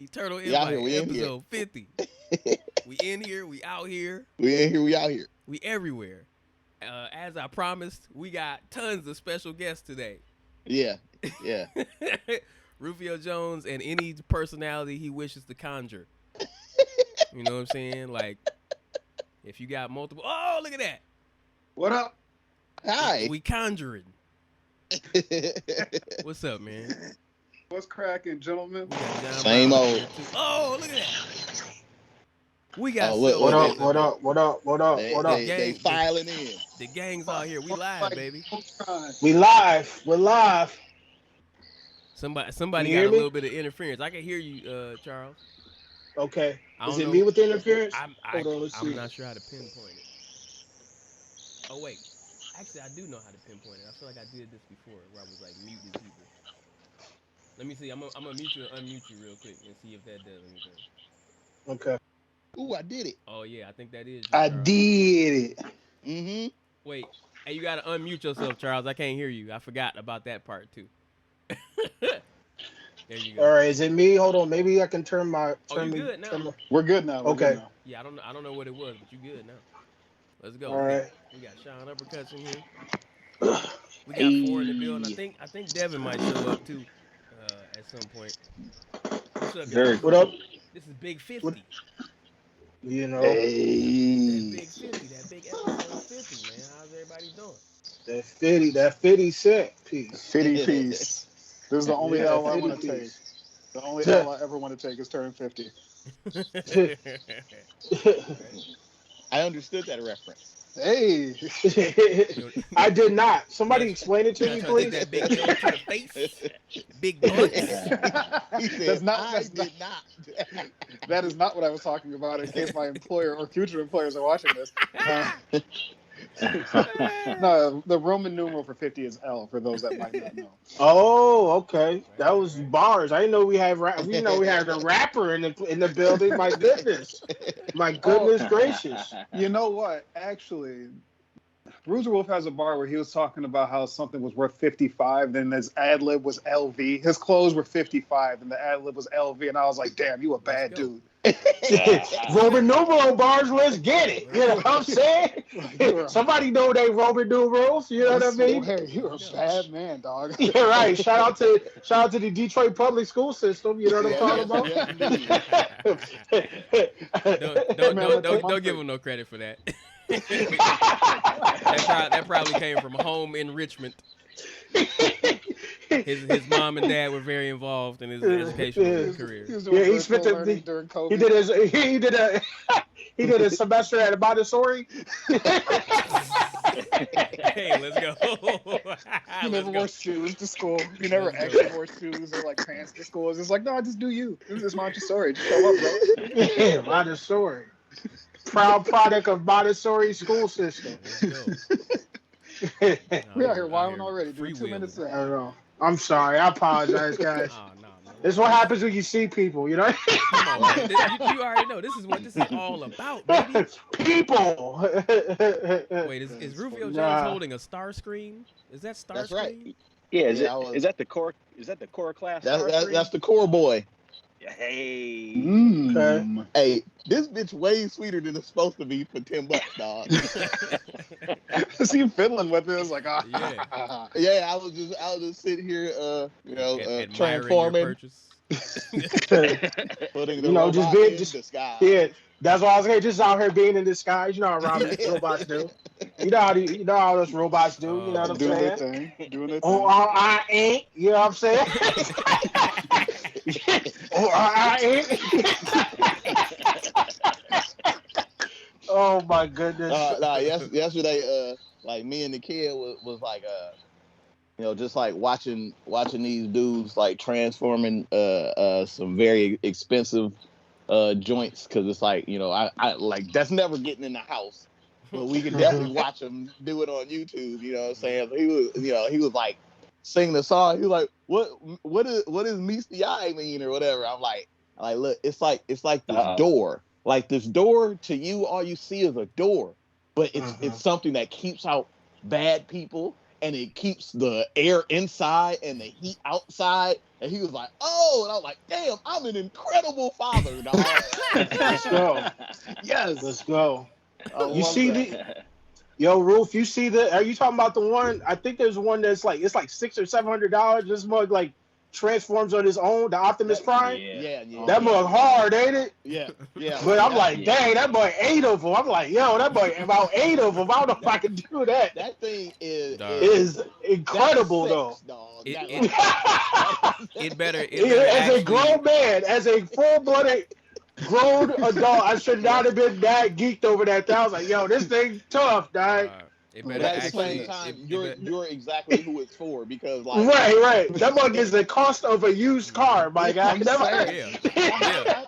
Eternal We out here. Invite, We in here. episode 50. We in here. We out here. We in here. We out here. We everywhere. As I promised, we got tons of special guests today. Yeah. Yeah. Rufio Jones and any personality he wishes to conjure. You know what I'm saying? Like, if you got multiple. Oh, look at that. What up? Hi. We conjuring. What's up, man? What's cracking, gentlemen? We got John Same Brown old. here, too. Oh, look at that. We got What up? They filing in. The gang's out here. We live, baby. We're live. Somebody You got hear a me? little bit of interference. I can hear you, Charles. Okay. I Is don't it know. me with the interference? I'm Hold on, let's see. not sure how to pinpoint it. Oh wait, actually I do know how to pinpoint it. I feel like I did this before, where I was like muting people. Let me see. I'm gonna mute you and unmute you real quick and see if that does anything. Okay. Ooh, I did it. Oh yeah, I think that is. I Charles. did it. Mm-hmm. Wait, hey, you gotta unmute yourself, Charles. I can't hear you. I forgot about that part too. There you go. All right, is it me? Hold on. Maybe I can turn my. Oh, you good now? We're good now. We're Okay. good now. Yeah, I don't know what it was, but you good now. Let's go. All right. We got Sean Uppercuts in here. We got four in the building. I think Devon might show up too at some point. What's up, Very guys? What up? This is Big 50. What- You know, That Big 50, that big episode 50, man. How's everybody doing? that 50 cent piece. 50 piece. This is the only Yeah, L I 50 want to take. piece. The only L I ever want to take is turning 50. I understood that reference. Hey. I did not. Somebody explain it to me, Take please. that big joke to the face. Big butts. He said, That's not- I that's did not. That is not what I was talking about in case my employer or future employers are watching this. No, the Roman numeral for 50 is L, for those that might not know. Oh, okay. That was bars. I didn't know we had. We know we had a rapper in the building. My goodness. My goodness gracious. You know what? Actually, Bruiser Wolf has a bar where he was talking about how something was worth 55, then his ad lib was LV. His clothes were 55, and the ad lib was LV, and I was like, "Damn, you a bad dude." Roman numeral bars. Let's get it. You know what I'm saying? Somebody know they Roman numerals. You know what I mean? Hey, you're a bad man, dog. Yeah, right. Shout out to the Detroit public school system. You know what I'm talking about? Don't give him no credit for that. that probably came from home enrichment. His mom and dad were very involved in his educational career. He spent during COVID. He did a semester at Montessori. Hey, let's go. He never wore shoes to school. He never actually wore shoes or like pants to school. It's just like, no, just do you. This is Montessori. Just show up, bro. Yeah, Montessori. Proud product of Montessori school system. We out here wilding already, dude. 2 minutes in. I don't know. I'm sorry. I apologize, guys. Oh, no. This is what happens when you see people, you know? Come on, man. You already know this is what this is all about, baby. People. Wait, is Rufio Jones holding a star screen? Is that star That's screen? right. Yeah, Is that the core? Is that the core class? That's the core boy. Hey. Okay. Hey, this bitch way sweeter than it's supposed to be for $10, dog. See him fiddling with it. It's like, Yeah. Yeah, I was just sitting here, Admiring your transforming, purchase. putting the You know, just robot being in disguise. Yeah, that's why I was saying, just out here being in disguise. You know how robots do. You know how those robots do. You know what I'm doing their saying? thing. Doing their thing. Oh, I ain't. You know what I'm saying? Oh, I ain't. Oh my goodness. Yesterday, like me and the kid was like, just like watching these dudes like transforming some very expensive joints, because it's like, I like, that's never getting in the house, but we can definitely watch them do it on YouTube. You know what I'm saying? So he was like singing the song. He was like, what does meets the eye mean or whatever? I'm like, look, it's like this door. Like this door, to you, all you see is a door, but it's something that keeps out bad people and it keeps the air inside and the heat outside. And he was like, "Oh," and I was like, "Damn, I'm an incredible father, dog." Let's go. Yes, Let's go. I You love see that. Yo, Roof, you see are you talking about the one? I think there's one that's like, it's like $600 or $700. This mug like transforms on his own, the Optimus Prime. Yeah. That mug hard, ain't it? Yeah. But I'm like, dang, that boy 8 of them. I'm like, yo, that boy about 8 of them. I don't know if I can do that. That thing is incredible, though. Dog. It better As actually, a grown man, as a full-blooded grown adult, I should not have been that geeked over that. I was like, yo, this thing tough, dog. It But better at the actually. same time, it you're exactly who it's for, because like Right. That mug is the cost of a used car, my guy. I'm saying. Yeah.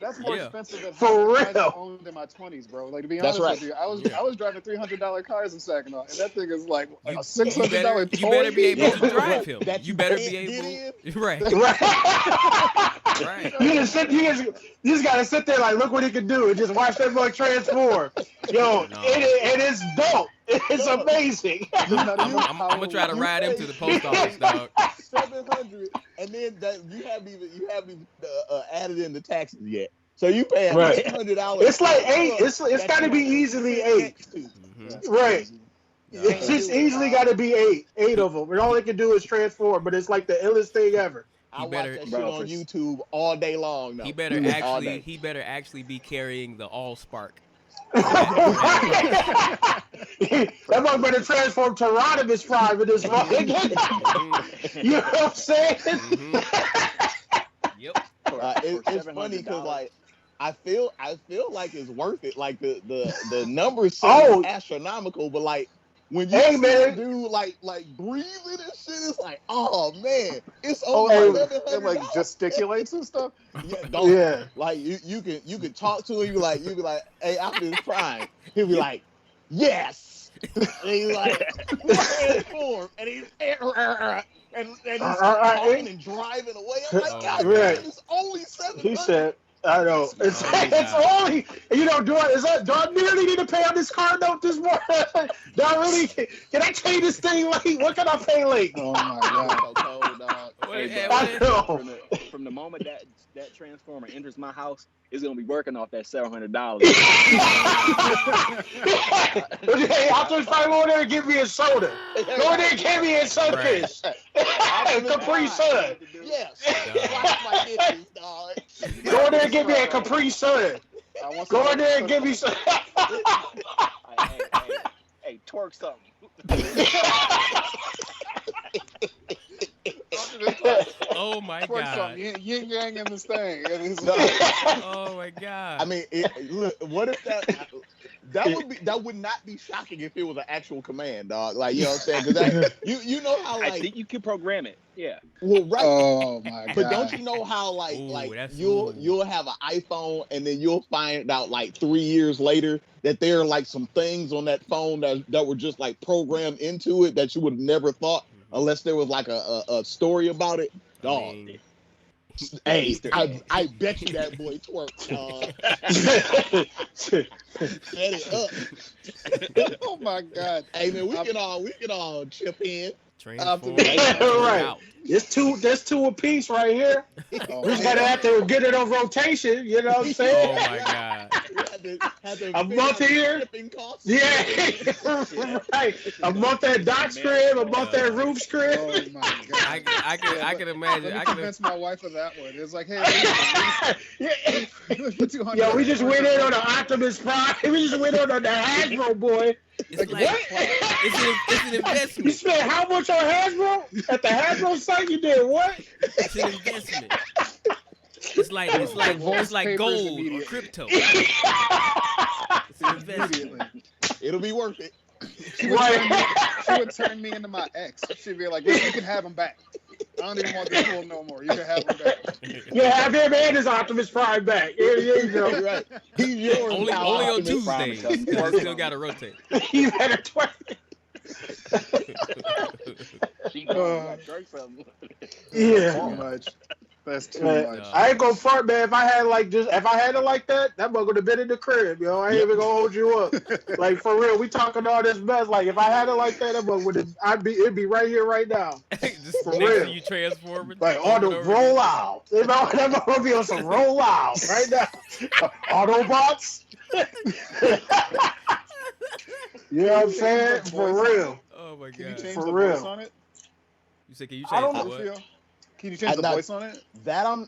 That's more Yeah. expensive than For how I real. owned in my 20s, bro. Like, to be That's honest right. with you, I was driving $300 cars in Saginaw, and that thing is like a $600 toy. You better be able to Yeah. drive him. That You better can't be get able. Right. Right. You just gotta sit there like, look what he can do, and just watch that mug transform. Yo, No. it is dope. It's amazing. I'm gonna try to ride him to the post office, dog. 700, and then that you haven't even added in the taxes yet. So you paying Right. $800. It's like 8. It's gotta be easily 8. Right. It's just easily got to be 8 of them. And all they can do is transform, but it's like the illest thing ever. I watch better- that shit on YouTube all day long. Though. He better All day. actually be carrying the Allspark. That mug better transform to Rodimus Prime in this mug. You know what I'm saying? Yep. It's funny because like I feel like it's worth it. Like the numbers seem astronomical, but like when you see a dude like breathing and shit, it's like, oh man, it's only It like $700. gesticulates and stuff. Yeah. Like you can talk to him. You be like, hey, Optimus Prime. He'll be like, yes. And he's like, transform, and he's talking and driving away. I'm like, God, Right. it's only $700. He said, I know. It's only, do I really need to pay on this car note this morning? Do I really, can I pay this thing late? What can I pay late? Oh my god. So cold, dog. I know. From the moment that transformer enters my house, it's gonna be working off that $700. Hey, I'll just probably go in there and give me a soda. Go in there and give me a sunfish. Capri Sun. Yes. Watch my dishes, dog. Go in there and give me a Capri Sun. Go in there and give me some. Hey, twerk something. Oh my god. Yin yang in this thing. Oh my god. I mean, look, what if that would not be shocking if it was an actual command, dog. Like, you know what I'm saying? Because you know how like I think you can program it. Yeah. well, right. Oh my god. But don't you know how like you'll have an iPhone and then you'll find out like 3 years later that there are like some things on that phone that were just like programmed into it that you would have never thought unless there was like a story about it. Dog. Hey, I bet you that boy twerked. Set it up. Oh my god. Hey man, we can all chip in. Transform. Right. There's two apiece right here. We just gotta have to get it on rotation. You know what I'm saying? Oh my god. A month here. Yeah. Right. A month at Doc's crib. A month at Roof's crib. Oh my god. I can imagine. Let me I can convince my wife of that one. It's like, hey, Yo, we just went in on the Optimus Prime. We just went in on the Hasbro boy. It's like it's an investment. You spent how much on Hasbro? At the Hasbro site, you did what? It's an investment. It's like gold or crypto. It's an investment. It'll be worth it. She would turn me into my ex. She'd be like, "Listen, you can have him back. I don't even want this fool no more. You can have him back." Yeah, have him and his Optimus Prime back. Here you go. Right. He's yours. Only on Tuesdays. Because still got to rotate. You better twerk. She twerk something. Yeah. So much. That's too Man, much. I ain't gonna front, man. If I had it like that, that mug would have been in the crib, yo. I ain't even gonna hold you up. Like for real, we talking all this mess. Like if I had it like that mug would have. It'd be right here, right now. Just For next real. to you transforming. Like over auto and over roll again. out. That mug would be on some roll out right now. Autobots. You know what I'm saying? For real. Oh my Can you god. change For the real. voice on it? You said, can you I change don't- the what? Rufio? Can you change the voice on it? That I'm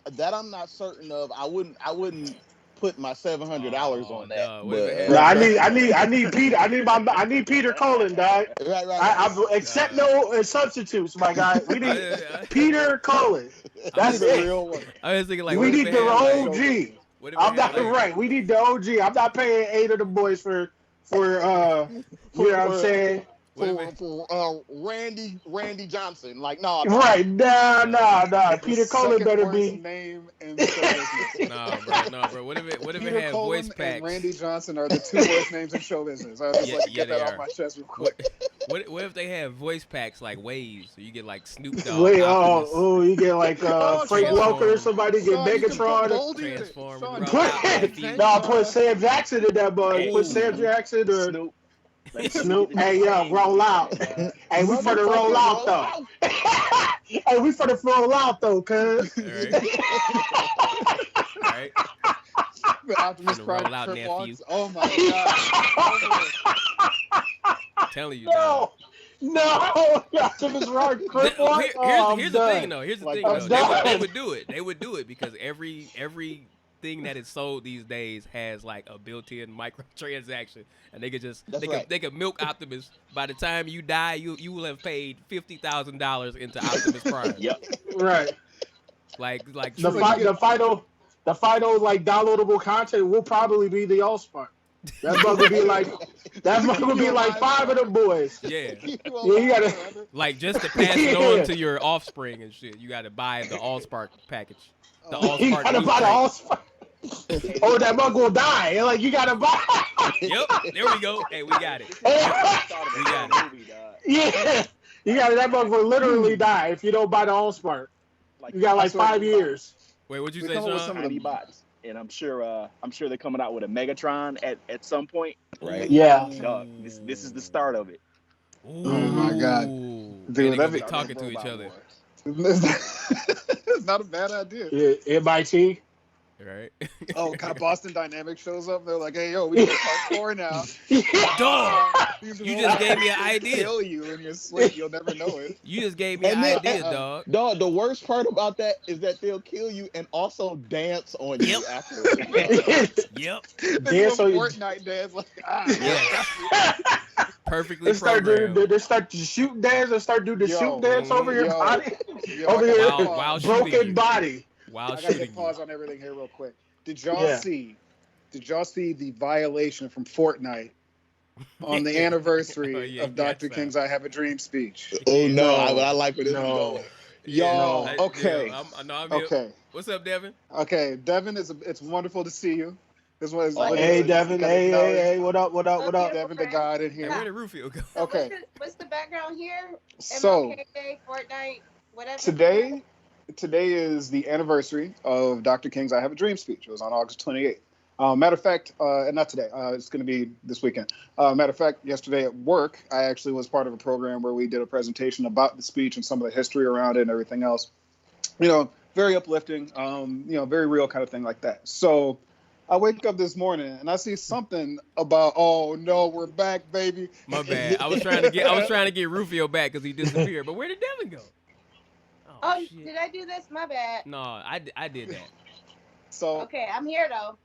not certain of. I wouldn't put my $700 on that. dog, what But, if it No, had- I need Peter. I need Peter Cullen, dog. right. I accept no substitutes, my guy. We need Peter Cullen. That's the it. real one. I was thinking like, We what if need it the had, like, OG. what if it I'm had, not like, right. We need the OG. I'm not paying 8 of the boys for you know what I'm saying? what if it- For Randy Johnson. Like, no. Right. Nah. The Peter Cullen second better worst be. name in show business. No, bro. What if it Peter had Cullen voice and packs? Randy Johnson are the two worst names in show business. I just Yeah, like to yeah, get that they off are. my chest real quick. What if they have voice packs like waves, so you get like Snoop Dogg, Wait, Optimus, you get like Frank Transform. Welker or somebody get Sean, you can put Megatron. Goldie in it. Transform Sean, and you run can out put- that feet. No, put Sam Jackson in that bug. Ooh. Put Sam Jackson or Snoop. Snoop. Hey, yo, roll out. Hey, we for the roll out though. Hey, we for the roll out though, cuz. All right. Optimus Finna roll Prime out, trip nephew. walks. Oh my god. I'm telling you, dog. No, Optimus Prime crip walk. Here's the thing, though. Here's the Like, thing, I'm though. done. They would do it. They would do it because every thing that is sold these days has like a built-in microtransaction, and they could just they could milk Optimus. By the time you die, you will have paid $50,000 into Optimus Prime. Yep. Right. Like The final like downloadable content will probably be the Allspark. That bug would be like 5 of them boys. yeah. Yeah, you gotta. Like just to pass it on to your offspring and shit, you got to buy the Allspark package. The You Allspark. gotta buy the Allspark. Oh, that bug will die. And like you gotta buy. Yep, there we go. Hey, we got it. We got it. Movie, dog. Yeah, you got that bug will literally die if you don't buy the Allspark. You got like 5 years. Wait, what'd you They say, come up with Sean? some of Tiny bots. And I'm sure they're coming out with a Megatron at some point. Right. Yeah. Dog, this is the start of it. Ooh. Oh my God. Dude, Dude, they gonna that'd be be- talking to each other, It's not a bad idea. Yeah, MIT. right? Oh God, Boston Dynamics shows up. They're like, "Hey, yo, we do parkour now." Dog, These you robots just gave me an will idea. Kill you in your sleep. You'll never know it. You just gave me an And then- idea, dog. Dog, the worst part about that is that they'll kill you and also dance on you Yep. afterwards. Yep. They Dance do a on you. Fortnite dance like, Yes. Perfectly They start to shoot dance and start doing the Yo, shoot dance over your yo. body, Yo, over I your gotta While pause. shooting you. broken body. While I gotta shooting hit you. pause on everything here real quick. Did y'all Yeah. see? Did y'all see the violation from Fortnite on the anniversary Oh, yeah, of Dr. yes, King's "I Have a Dream" speech? Oh no, No. I like where this is No. going. Y'all, I- okay. yeah, I'm here. Okay, What's up, Devin? okay. Devin, it's wonderful to see you. This was Oh, Hey, Devin. Hey, what up? Devin, the God in Hey, here. where did Rufio go? So Okay. what's the background here? So MLK Day, Fortnite, whatever. today is the anniversary of Dr. King's "I Have a Dream" speech. It was on August 28th. Matter of fact, and not today. It's going to be this weekend. Matter of fact, yesterday at work, I actually was part of a program where we did a presentation about the speech and some of the history around it and everything else. You know, very uplifting. Very real kind of thing like that. So I wake up this morning and I see something about, oh no, we're back, baby. My bad. I was trying to get Rufio back because he disappeared. But where did Devin go? Oh, shit. did I do this? My bad. No, I did that. So Okay, I'm here though.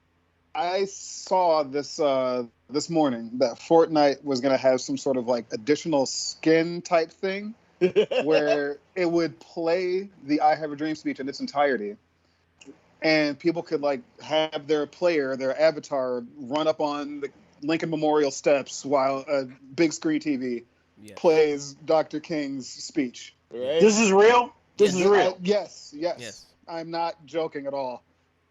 I saw this morning that Fortnite was going to have some sort of like additional skin type thing where it would play the "I Have a Dream" speech in its entirety. And people could like have their avatar, run up on the Lincoln Memorial steps while a big screen TV Yeah. plays Dr. King's speech. Right? This is real. This is real. Yes. Yes. I'm not joking at all.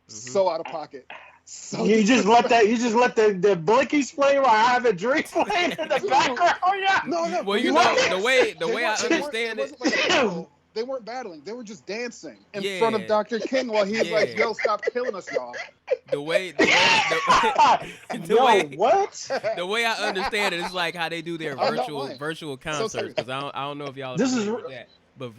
Mhm. So out of pocket. So You just let the blinkies play while I have a drink playing in the background. Oh yeah. No. Well, you What? know the way I It wasn't understand it. like a they weren't battling. They were just dancing in Yeah. front of Dr. King while he's Yeah. like, "Yo, stop killing us, y'all." The way the way I understand it is like how they do their I'm not lying. virtual So concerts. serious. Because I don't know if y'all are This is familiar with that, but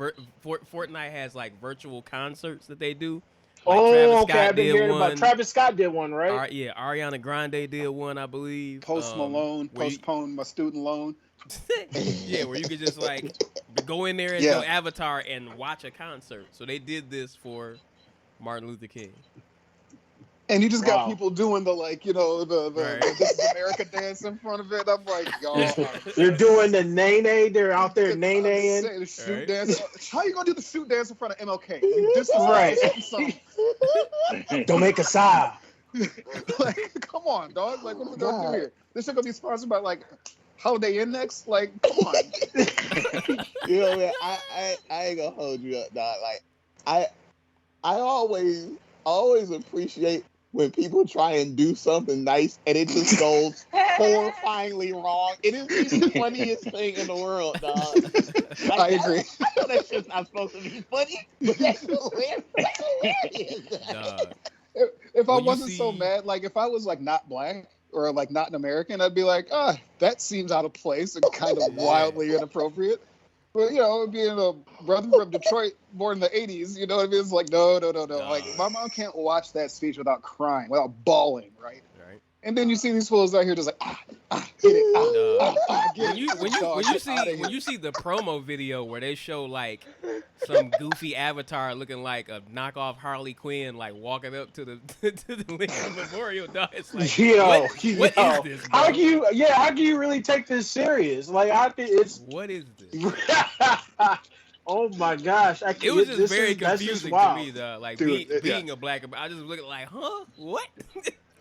Fortnite has like virtual concerts that they do. Oh, Travis okay. Scott I've been did hearing about one. Travis Scott did one, right? Yeah, Ariana Grande did one, I believe. Post Malone where you- postponed my student loan. yeah, where you could just like go in there as Yeah. your avatar and watch a concert. So they did this for Martin Luther King. And you just got Wow. people doing the like, you know, the Right. This Is America dance in front of it. I'm like, y'all. They're doing the nay. They're out there nay. The shoot Right. dance. How you gonna do the shoot dance in front of MLK? You disrespect Right. something. Don't make a sound. Like, come on, dog. Like, what are we gonna do here? This shit gonna be sponsored by like Holiday Index. Like, come on. You know, man, I ain't gonna hold you up, dog. Like, I always appreciate when people try and do something nice and it just goes horrifyingly wrong. It is the funniest thing in the world, dog. Like, I agree. I know that shit's not supposed to be funny, but that's hilarious. Dog. If I When you wasn't so see- mad, like if I was like not black or like not an American, I'd be like, that seems out of place and kind of Yeah. wildly inappropriate. But, you know, being a brother from Detroit born in the 80s, you know what I mean? It's like, no. Like, my mom can't watch that speech without crying, without bawling, right? Right. And then you see these fools out here just like, get it, get When you it. when Dog, you get outta see here. when you see the promo video where they show like some goofy avatar looking like a knockoff Harley Quinn like walking up to the to the Lincoln Memorial, dog, it's like what is this? Bro? How can you really take this serious? Like, I think it's. What is this? Oh my gosh! It was just very confusing to me, though. Like Dude, being a black, I just looking like, huh? What?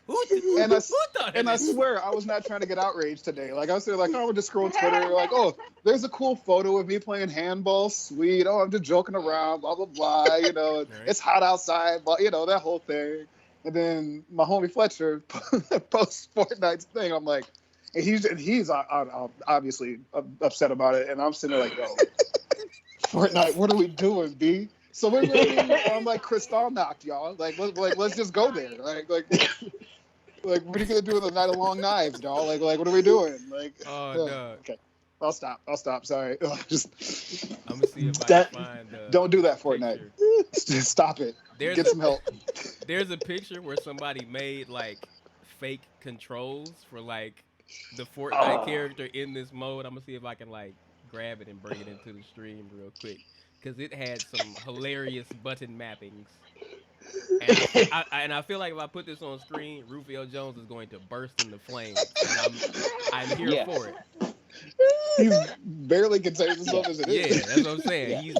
Who And I thought And of I this? swear, I was not trying to get outraged today. Like, I was sitting like, oh, I'm just scrolling Twitter. Like, oh, there's a cool photo of me playing handball. Sweet. Oh, I'm just joking around, blah, blah, blah. You know, Right. it's hot outside, blah, you know, that whole thing. And then my homie Fletcher posts Fortnite's thing. I'm like, and he's obviously upset about it. And I'm sitting there like, yo, Fortnite, what are we doing, B? So we're ready. I'm like, Cristal knocked, y'all. Like, let's just go there. Like, what are you gonna do with the Night of Long Knives, dog? Like, what are we doing? Like, Oh, no. okay, I'll stop. Sorry, just I'm gonna see if I That- can find. don't do that, Fortnite. picture. Stop it. There's Get some help. There's a picture where somebody made like fake controls for like the Fortnite character in this mode. I'm gonna see if I can like grab it and bring it into the stream real quick because it had some hilarious button mappings. And I feel like if I put this on screen, Rufio Jones is going to burst into flames. And I'm here Yes. for it. He barely contains himself as it Yeah, is. that's what I'm saying.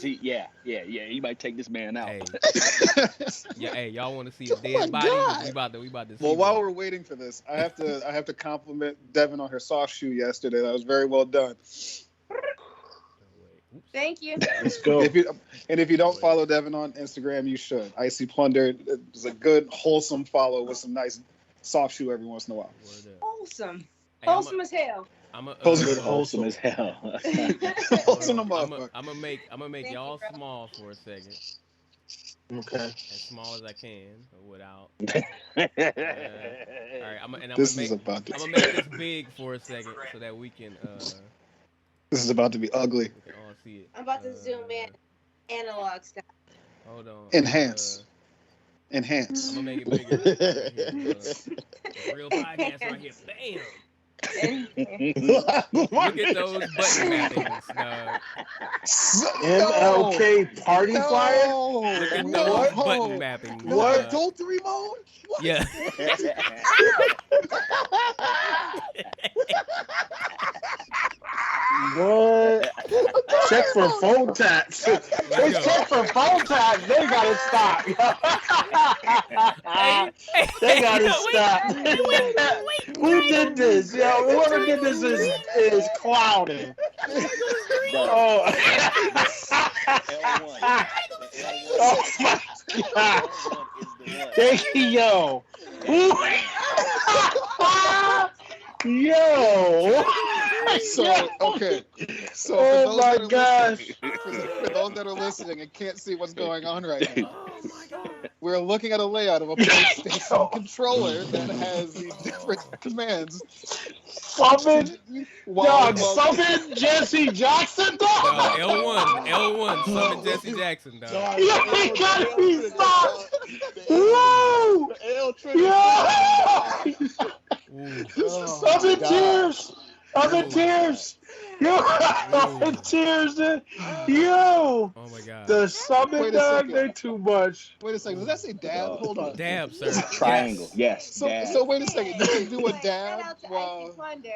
Yeah. You might take this man out. Hey, yeah, hey, y'all want to see a Oh dead my body? God. We about to see. Well, while one. we're waiting for this, I have to compliment Devon on her soft shoe yesterday. That was very well done. Thank you. Let's go. If you don't follow Devon on Instagram, you should. Icy Plunder is a good, wholesome follow with some nice soft shoe every once in a while. Word up. Wholesome. Hey, Wholesome as hell. I'm a, Wholesome as hell. Wholesome the motherfucker. I'm gonna make Thank y'all you, bro. small for a second, Okay. as small as I can, without. All right, I'm gonna This make is about to. I'm gonna make this big for a second so that we can This is about to be ugly. all see it. I'm about to zoom in. Analog style. Hold on. Enhance. Enhance. I'm gonna make it bigger. Right here. Real podcast right here. Bam. Look at those button mappings. MLK party flyer. Look at No, those no. button mappings. No, What? adultery mode? What? Yeah. What? Check for phone taps. They go. check for phone taps. They gotta stop. They gotta stop. Who did this? Yo, whoever did this is clowning. Oh. Oh my God. Thank you, yo. Yo. So okay. So Oh my for gosh. those that are listening and can't see what's going on right now, Oh my god. we're looking at a layout of a PlayStation controller that has the different commands. Summon, While summon Jesse Jackson, dog. L1, summon Jesse Jackson, dog. Dog, Yeah, the he L gotta trigger, be dog. stopped. The L- Woo! the L trigger. Yeah. Ooh. I'm in God. tears. I'm in Ooh. tears. Yo, I'm in tears. Yo, Oh my god. the summon Wait a dog, second. they too much. wait a second, does that say dab? Hold on. Dab, sir. Triangle. Yes. So dab. so wait a second. You can do a Shout dab out to while. Icy Plunder.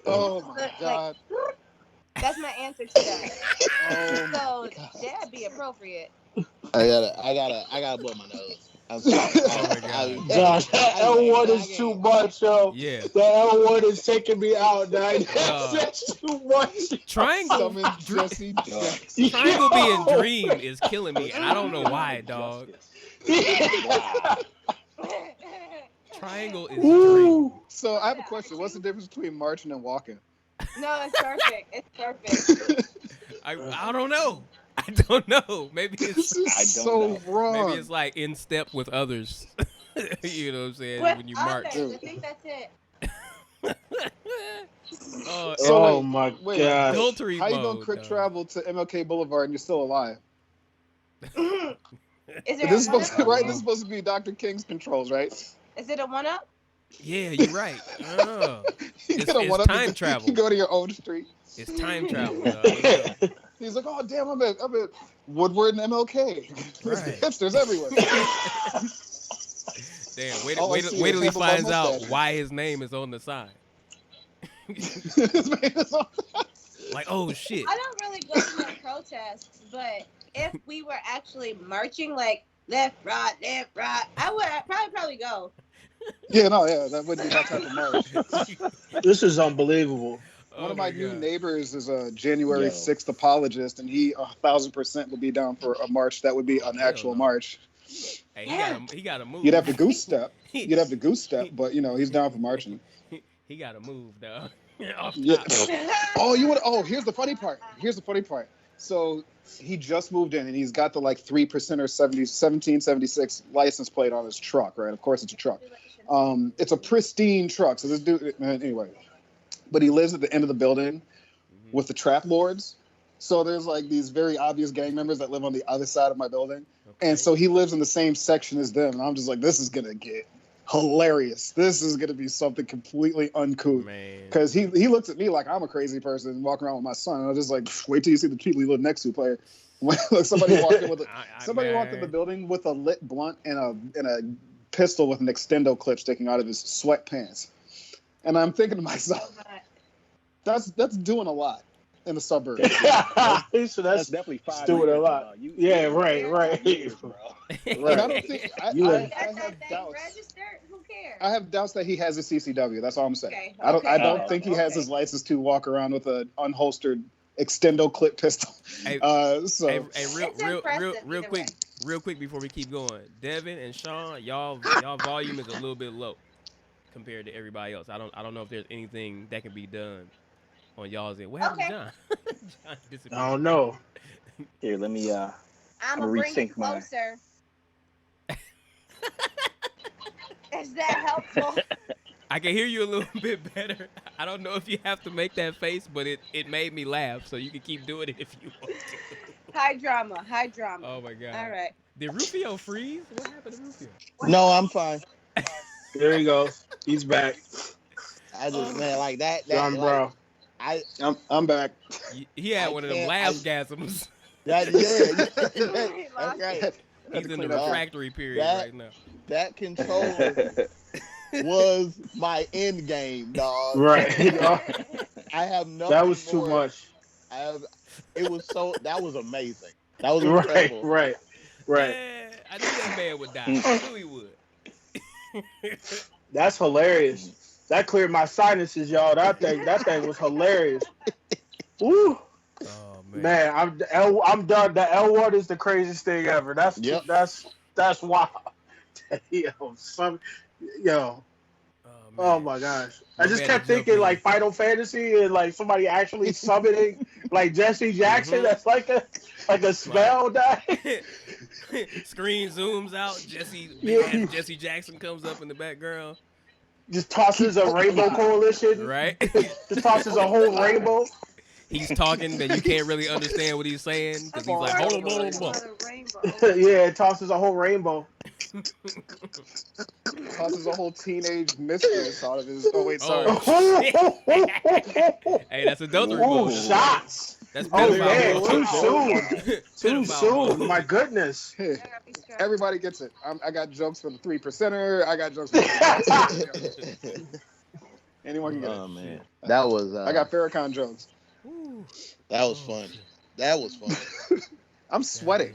Oh my Like, god. that's my answer to that. Oh my So god. that'd be appropriate. I gotta blow my nose. I'm sorry. Oh my god. Josh, that L1 is too much, yo. Yeah. That L1 is taking me out, dog. That's too much. Triangle. Summon Jesse Jackson. Triangle being dream is killing me, and I don't know why, dog. Triangle is dream. Woo. So I have a question. What's the difference between marching and walking? No, it's perfect. It's perfect. I don't know. I don't know. Maybe This it's is I so don't wrong. maybe it's like in step with others. You know what I'm saying? With When you march. others, I think that's it. Oh, So Oh wait, my wait, gosh. adultery How you mode, gonna quick dog. travel to MLK Boulevard and you're still alive? Is there This is a one supposed to, up? right? This is supposed to be Dr. King's controls, right? Is it a one up? Yeah, you're right. Oh, You It's- get a it's one up, time you travel. You go to your own street. it's time travel, dog. He's like, oh damn, I'm at Woodward and MLK. There's Right. hipsters everywhere. Damn, wait, All I wait, see wait is till he handle my finds out mustache. why his name is on the sign. His man is on- Like, oh shit. I don't really go to no protests, but if we were actually marching like left, right, I would probably go. Yeah, no, yeah, that wouldn't be my type of march. This is unbelievable. One of my new God. neighbors is a January Yo. 6th apologist, and he 1,000% would be down for a march that would be an Hell actual no. march. Hey, he got to move. You'd have to goose step. You'd have to goose step, but you know he's down for marching. He got to move, dog. Off Yeah. top. Oh, you would. Oh, here's the funny part. So he just moved in, and he's got the like 3% or 1776 license plate on his truck. Right? Of course, it's a truck. It's a pristine truck. So this dude, anyway, but he lives at the end of the building with the trap lords. So there's like these very obvious gang members that live on the other side of my building. Okay. And so he lives in the same section as them. And I'm just like, this is going to get hilarious. This is going to be something completely uncouth. Man. Because he looks at me like I'm a crazy person walking around with my son. And I'm just like, wait till you see the people you live next to play. Like somebody walked in with somebody walked in the building with a lit blunt and a pistol with an extendo clip sticking out of his sweatpants. And I'm thinking to myself, that's doing a lot in the suburbs. So That's that's definitely 5 doing a years, lot. dog. Yeah, right. Years, bro. And I don't think I That's have that thing doubts. registered? Who cares? I have doubts that he has a CCW. That's all I'm saying. Okay, I don't okay. think he has his license to walk around with an unholstered extendo clip pistol. Hey, So Hey, It's real impressive quick, either real quick before we keep going. Devin and Sean, y'all volume is a little bit low compared to everybody else. I don't know if there's anything that can be done on y'all's end. What happened Okay. to John? John disappeared. I don't know. Here, let me. I'm I'ma gonna bring it resync mine. closer. Is that helpful? I can hear you a little bit better. I don't know if you have to make that face, but it made me laugh, so you can keep doing it if you want to. High drama. Oh my god. All right. Did Rufio freeze? What happened to Rufio? No, I'm fine. There he goes. He's back. I just man like that. John like, Brown. I'm back. He had I one of them can't- laugh-gasms. That, yeah, that's right. He's in the Clean up. refractory period That- right now. That controller was my end game, dog. Right. I have no. That was too much. It was so. That was amazing. That was Right, incredible. right. Man, I knew that man would die. I knew he would. That's hilarious. That cleared my sinuses, y'all. That thing was hilarious. Woo. Oh man. Man, I'm done. The L1 is the craziest thing ever. That's Yep. that's wild. Yo, Oh my gosh! I My just bad kept to jump thinking in. like Final Fantasy and like somebody actually summoning like Jesse Jackson. Mhm. That's like a spell die. Screen zooms out. Big Yeah, ass Jesse Jackson comes up in the background. just tosses a rainbow coalition. Right? Just tosses a whole rainbow. He's talking that you can't really understand what he's saying because he's like, hold on, hold on, hold on. Yeah, it tosses a whole rainbow. Causes a whole teenage mistress out of his. Oh wait, sorry. Oh, Hey, that's adultery Ooh, mode. shots. That's Oh pedophile man, mode. too soon. Too Pedophile soon. mode. My goodness. Hey, everybody gets it. I got jokes for the 3%er. I got jokes for the anyone can get it. Oh man, that was. I got Farrakhan jokes. That was fun. That was fun. I'm sweating.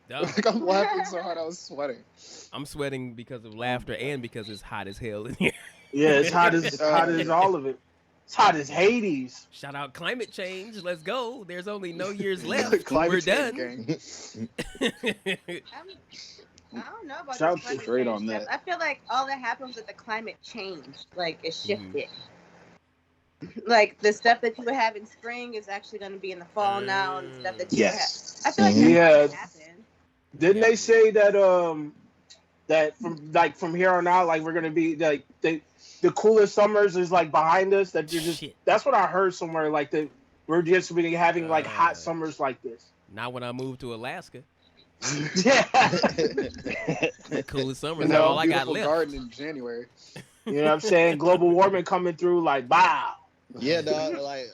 Yeah. Like I'm laughing so hard I was sweating. I'm sweating because of laughter and because it's hot as hell in here. Yeah, it's hot as all of it. It's hot as Hades. Shout out climate change. Let's go. There's only no years left. Climate We're change, done. gang. I don't know about Shout this climate straight change on stuff. that. I feel like all that happens with the climate change, like it shifted. Like the stuff that you would have in spring is actually going to be in the fall now, and the stuff that you Yes. would have. I feel like Yeah. that's what happened. Didn't they say that that from here on out, like we're gonna be like the coolest summers is like behind us? That you're just Shit. that's what I heard somewhere. Like we're just be having like hot summers like this. Not when I moved to Alaska. Yeah. The coolest summer And is that all I got beautiful left. garden in January. You know what I'm saying? Global warming coming through like wow. Yeah, dog. Like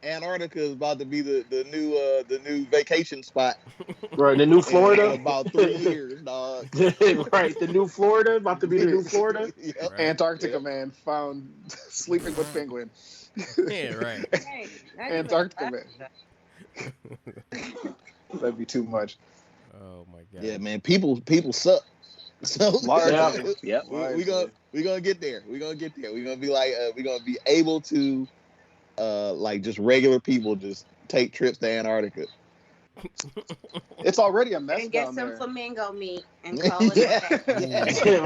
Antarctica is about to be the new vacation spot. Right, the new Florida. In about 3 years, dog. Right, the new Florida about to be the new Florida. Yep. Right. Antarctica man found sleeping with penguin. Yeah, right. Hey, that's Antarctica what- man. That'd be too much. Oh my god. Yeah, man. People suck. So Largely. Yep. we gonna get there. We're gonna get there. We're gonna be like we're gonna be able to like just regular people just take trips to Antarctica. It's already a mess And get down some there. flamingo meat and call it Yeah. a day.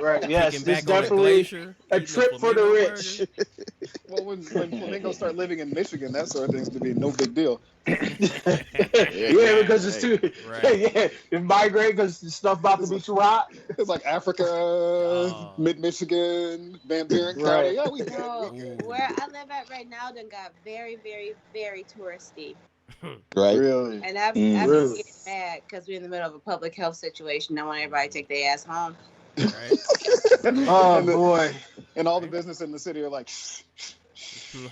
Right. Yes, Kicking this back on the definitely glacier, a eating trip for the flamingo rich. burger. Well, when flamingos start living in Michigan, that sort of thing's to be no big deal. Yeah, because it's too. Right. Yeah, it migrate because the stuff about to be too hot. It's like Africa, mid-Michigan, Van Buren County. Right. Yeah, we So, Ooh. where I live at right now done got very, very, very touristy. Right. really. And I've Mm. been Really? getting mad because we're in the middle of a public health situation. I want everybody to take their ass home. Right. Oh and, boy. and all the business in the city are like,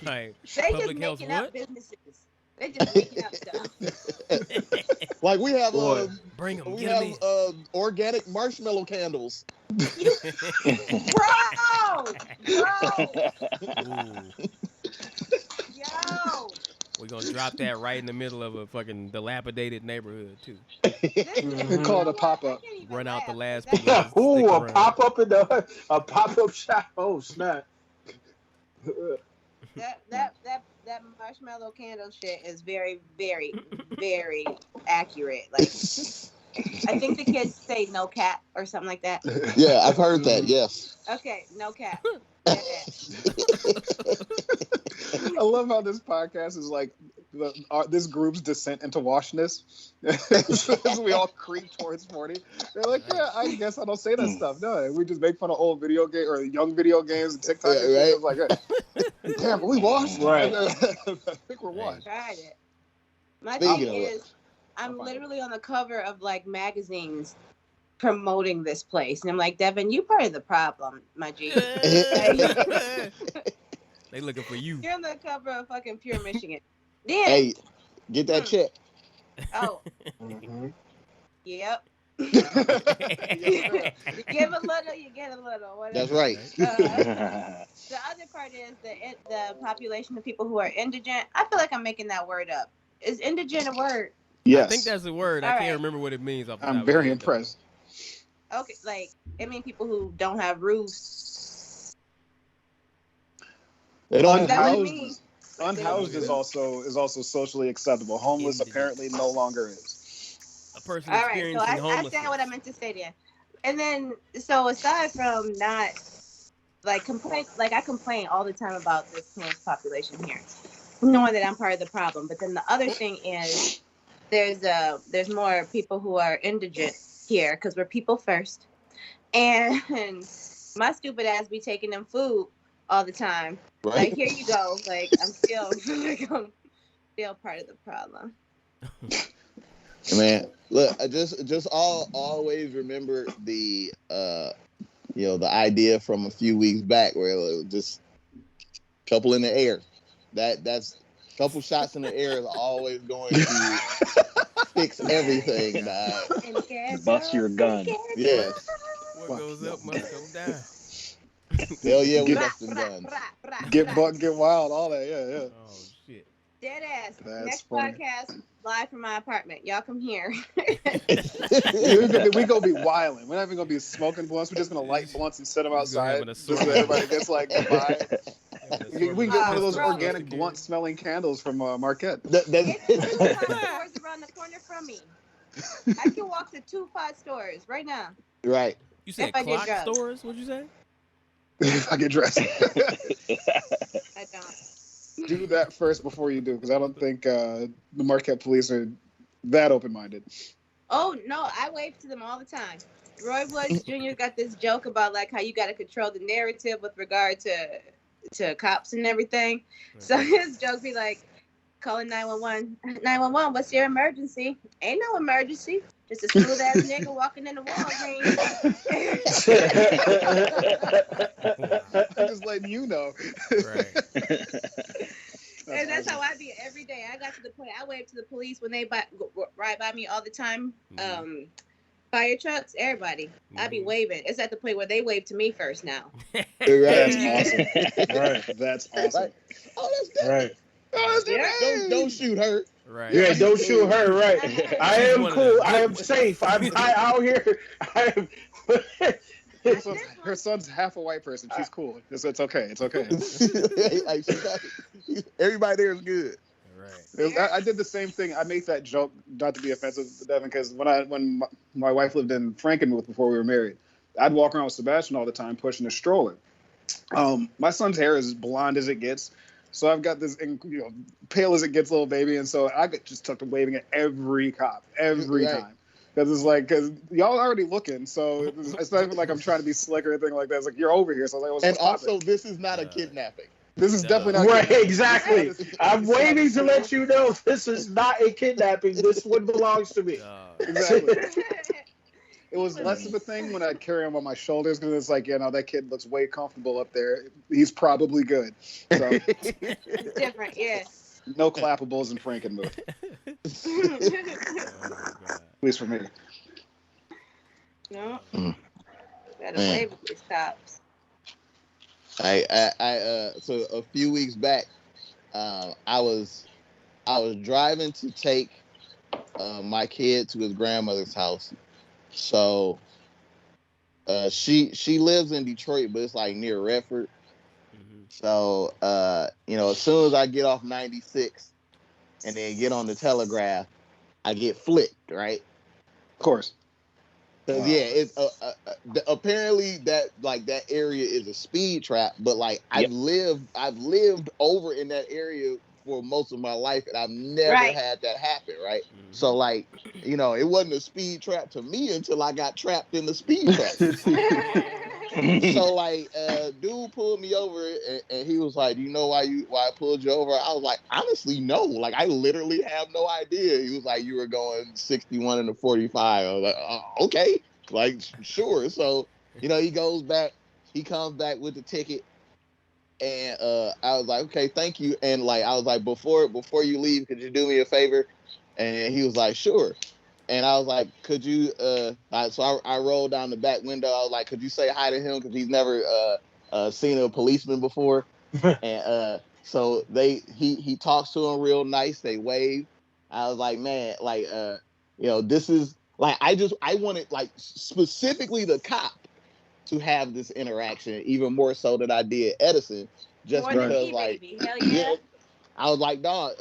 Like They public just health making up what? businesses. They just making up stuff. Like we have Boy. Bring them. we Get have them organic marshmallow candles. Bro! in. Ooh. Yo! We're gonna drop that right in the middle of a fucking dilapidated neighborhood too. they call it a pop-up. Run out the last piece. piece. Stick Ooh, a around. pop up in the a pop up shop. Oh snap. That marshmallow candle shit is very, very, very accurate. Like, I think the kids say no cap or something like that. Yeah, I've heard that. Yes. Okay, no cap. I love how this podcast is like this group's descent into washness. As we all creep towards 40. They're like, yeah, I guess I don't say that stuff. No, we just make fun of old video game or young video games and TikTok. Yeah, and shit. right. It's like, damn, but we washed. Right. I think we're washed. Tried it. My Speaking thing of is, I'm literally on the cover of like magazines promoting this place, and I'm like, Devin, you part of the problem, my G. They looking for you. You're on the cover of fucking Pure Michigan. Then, Hey, get that check. oh, Mhm. yep. You give a little, you get a little. Whatever. That's right. The other part is the population of people who are indigent. I feel like I'm making that word up. Is indigent a word? Yes. I think that's the word. I All can't right. remember what it means. Off the top I'm of my very head, though. impressed. Okay, like it means people who don't have roofs. They don't Is that what it Unhoused, means? unhoused is also socially acceptable. Homeless apparently no longer is. A person All right, so experiencing I homelessness. said what I meant to say then. And then, so aside from not like I complain all the time about this homeless population here, knowing that I'm part of the problem. But then the other thing is there's more people who are indigent here because we're people first, and my stupid ass be taking them food all the time. Right. Like, here you go. Like, I'm still part of the problem. Man, look, I just always remember the the idea from a few weeks back where it was just couple in the air. That's couple shots in the air is always going to fix everything. Bust your gun. Yes. What goes up must come down. Hell yeah, we busting guns. Get buck, get wild, all that. Yeah. Oh shit. Dead ass. That's Next funny. podcast, live from my apartment. Y'all come here. We gonna be wilding. We're not even gonna be smoking blunts. We're just gonna light blunts and set them outside, just so everybody gets like the vibe. We can get one of those organic blunt smelling candles from Marquette. It's 2 stores around the corner from me. I can walk to 2 pot stores right now. Right. You said If I get clock drugs. stores? What'd you say? If I get dressed. I don't. Do that first before you do, because I don't think the Marquette police are that open-minded. Oh no, I wave to them all the time. Roy Woods Jr. got this joke about like how you got to control the narrative with regard to cops and everything. So his joke be like, calling 911. 911, what's your emergency? Ain't no emergency. Just a smooth ass nigga walking in the Walgreens. I'm just letting you know. Right. And that's how I be every day. I got to the point, I wave to the police when they ride by me all the time. Fire trucks, everybody. I be waving. It's at the point where they wave to me first now. That's awesome. Right. That's awesome. Right. Oh, that's good. Right. Oh, that's don't shoot her. Right. Yeah, don't shoot her. Right. I am cool. I am safe. I out here. I am. Her son's half a white person. She's cool. It's okay. It's okay. Everybody there is good. Right. I did the same thing. I made that joke, not to be offensive to Devin, because when my wife lived in Frankenmuth before we were married, I'd walk around with Sebastian all the time pushing a stroller. My son's hair is blonde as it gets, so I've got this pale as it gets little baby, and so I get just tucked waving at every cop every time. Because y'all already looking, so it's not even like I'm trying to be slick or anything like that. It's like, you're over here, so like, and also this is not a kidnapping. This is definitely not right. Exactly. I'm waiting to let you know this is not a kidnapping. This one belongs to me. Exactly. It was less of a thing when I carry him on my shoulders because it's like, that kid looks way comfortable up there. He's probably good. So It's different, yeah. no clappables in Frankenmuth. At least for me. No. Gotta wave with these cops. So a few weeks back, I was driving to take my kid to his grandmother's house. So she lives in Detroit, but it's like near Redford. So as soon as I get off 96 and then get on the Telegraph, I get flicked, right? Of course. Cause it's apparently that area is a speed trap, but I've lived over in that area for most of my life, and I've never had that happen, right? So it wasn't a speed trap to me until I got trapped in the speed trap. So dude pulled me over and he was like, "Do you know why I pulled you over?" I was like, "Honestly, no. I literally have no idea." He was like, "You were going 61 and a 45." I was like, okay, sure. So he goes back, he comes back with the ticket, and I was like, "Okay, thank you." And I was like, before you leave, could you do me a favor? And he was like, "Sure." And I was like, "Could you?" So I rolled down the back window. I was like, "Could you say hi to him? Because he's never seen a policeman before." And so he talks to him real nice. They wave. I was like, "Man, this is I wanted specifically the cop to have this interaction even more so than I did Edison, just More because than me, baby. Hell yeah. I was like, dog,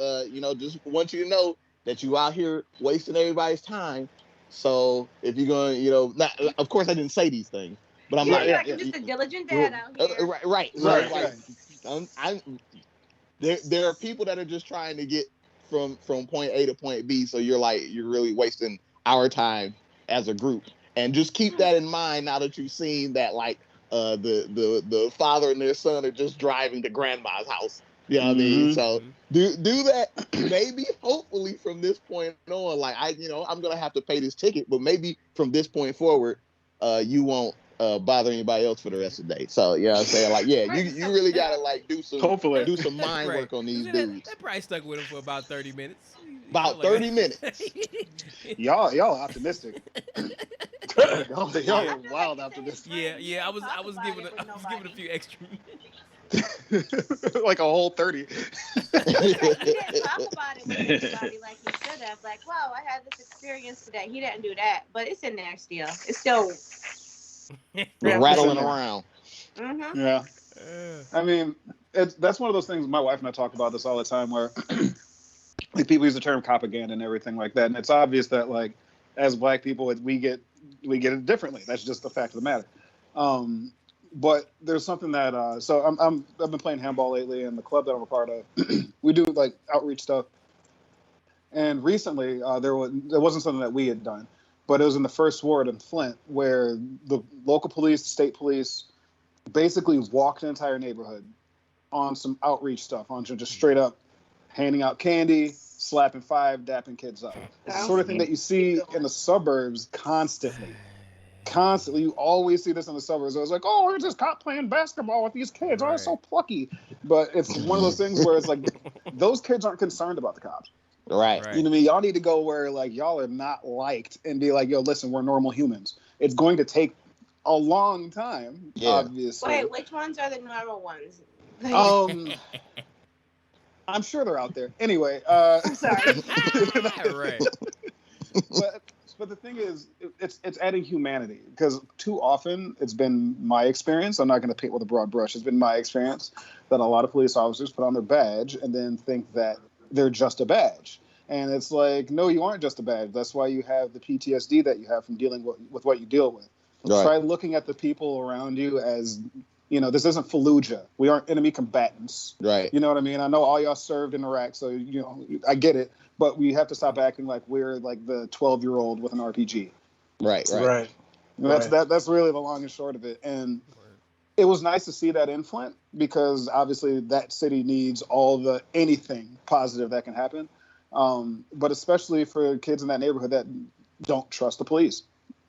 just want you to know that you out here wasting everybody's time. So if you're going, of course I didn't say these things, But I'm Yeah, like, you're like, I'm just a diligent dad out here. right. So Right, it's like, there are people that are just trying to get from point A to point B. So you're really wasting our time as a group, and just keep that in mind now that you've seen that the father and their son are just driving to grandma's house. You know what I mean? So do that. Maybe, hopefully, from this point on, like I'm gonna have to pay this ticket, but maybe from this point forward, you won't bother anybody else for the rest of the day. So you know what I'm saying? Like, yeah, you really gotta like do some mind work on these dudes. That probably stuck with him for about 30 minutes. About 30 minutes. Y'all optimistic. y'all Yeah. are wild optimistic. Yeah. I was giving a few extra minutes. Like a whole 30. He didn't talk about it with anybody like he should have. Like, wow, I had this experience today. He didn't do that, but it's in there still. It's still rattling around. Mm-hmm. Yeah. I mean, that's one of those things. My wife and I talk about this all the time, where like people use the term propaganda and everything like that, and it's obvious that like as Black people, we get it differently. That's just the fact of the matter. But there's something that so I've been playing handball lately, and the club that I'm a part of, we do like outreach stuff. And recently, there wasn't something that we had done, but it was in the first ward in Flint, where the local police, state police, basically walked an entire neighborhood on some outreach stuff, on just straight up handing out candy, slapping five, dapping kids up. It's the sort of thing that you see in the suburbs constantly. You always see this in the suburbs. It was like, oh, here's this cop playing basketball with these kids. Oh, it's so plucky. But it's one of those things where it's like, those kids aren't concerned about the cops. Right. You know what I mean? Y'all need to go where like y'all are not liked and be like, yo, listen, we're normal humans. It's going to take a long time, obviously. Wait, which ones are the normal ones? I'm sure they're out there. Anyway, I'm sorry. Right. But the thing is, it's adding humanity, because too often it's been my experience. I'm not going to paint with a broad brush. It's been my experience that a lot of police officers put on their badge and then think that they're just a badge. And it's like, no, you aren't just a badge. That's why you have the PTSD that you have from dealing with what you deal with. Right. Try looking at the people around you as, this isn't Fallujah. We aren't enemy combatants. Right. You know what I mean? I know all y'all served in Iraq, so, I get it. But we have to stop acting like we're like the 12-year-old with an RPG. Right. That's really the long and short of it. And it was nice to see that in Flint, because obviously that city needs anything positive that can happen. But especially for kids in that neighborhood that don't trust the police.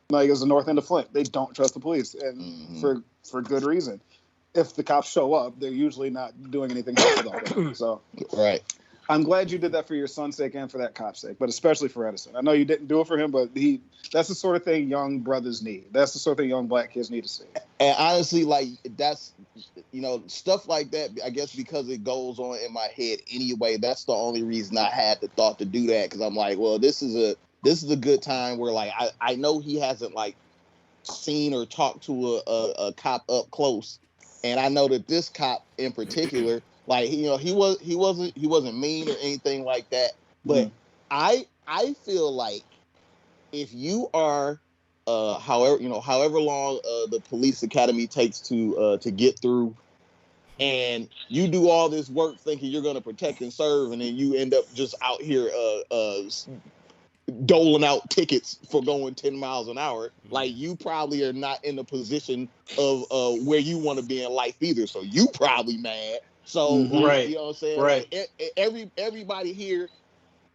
Like, it's the north end of Flint. They don't trust the police, and for good reason. If the cops show up, they're usually not doing anything helpful. So, right. I'm glad you did that for your son's sake and for that cop's sake, but especially for Edison. I know you didn't do it for him, but that's the sort of thing young brothers need. That's the sort of thing young Black kids need to see. And honestly, like, that's, stuff like that, I guess because it goes on in my head anyway, that's the only reason I had the thought to do that, because I'm like, well, this is a good time where, like, I know he hasn't, like, seen or talked to a cop up close, and I know that this cop in particular, like, he wasn't mean or anything like that. But I feel like if you are however long the police academy takes to get through, and you do all this work thinking you're going to protect and serve, and then you end up just out here doling out tickets for going 10 miles an hour, like, you probably are not in the position of where you want to be in life either. So you probably mad. So like, you know what I'm saying? Right. Like, everybody here,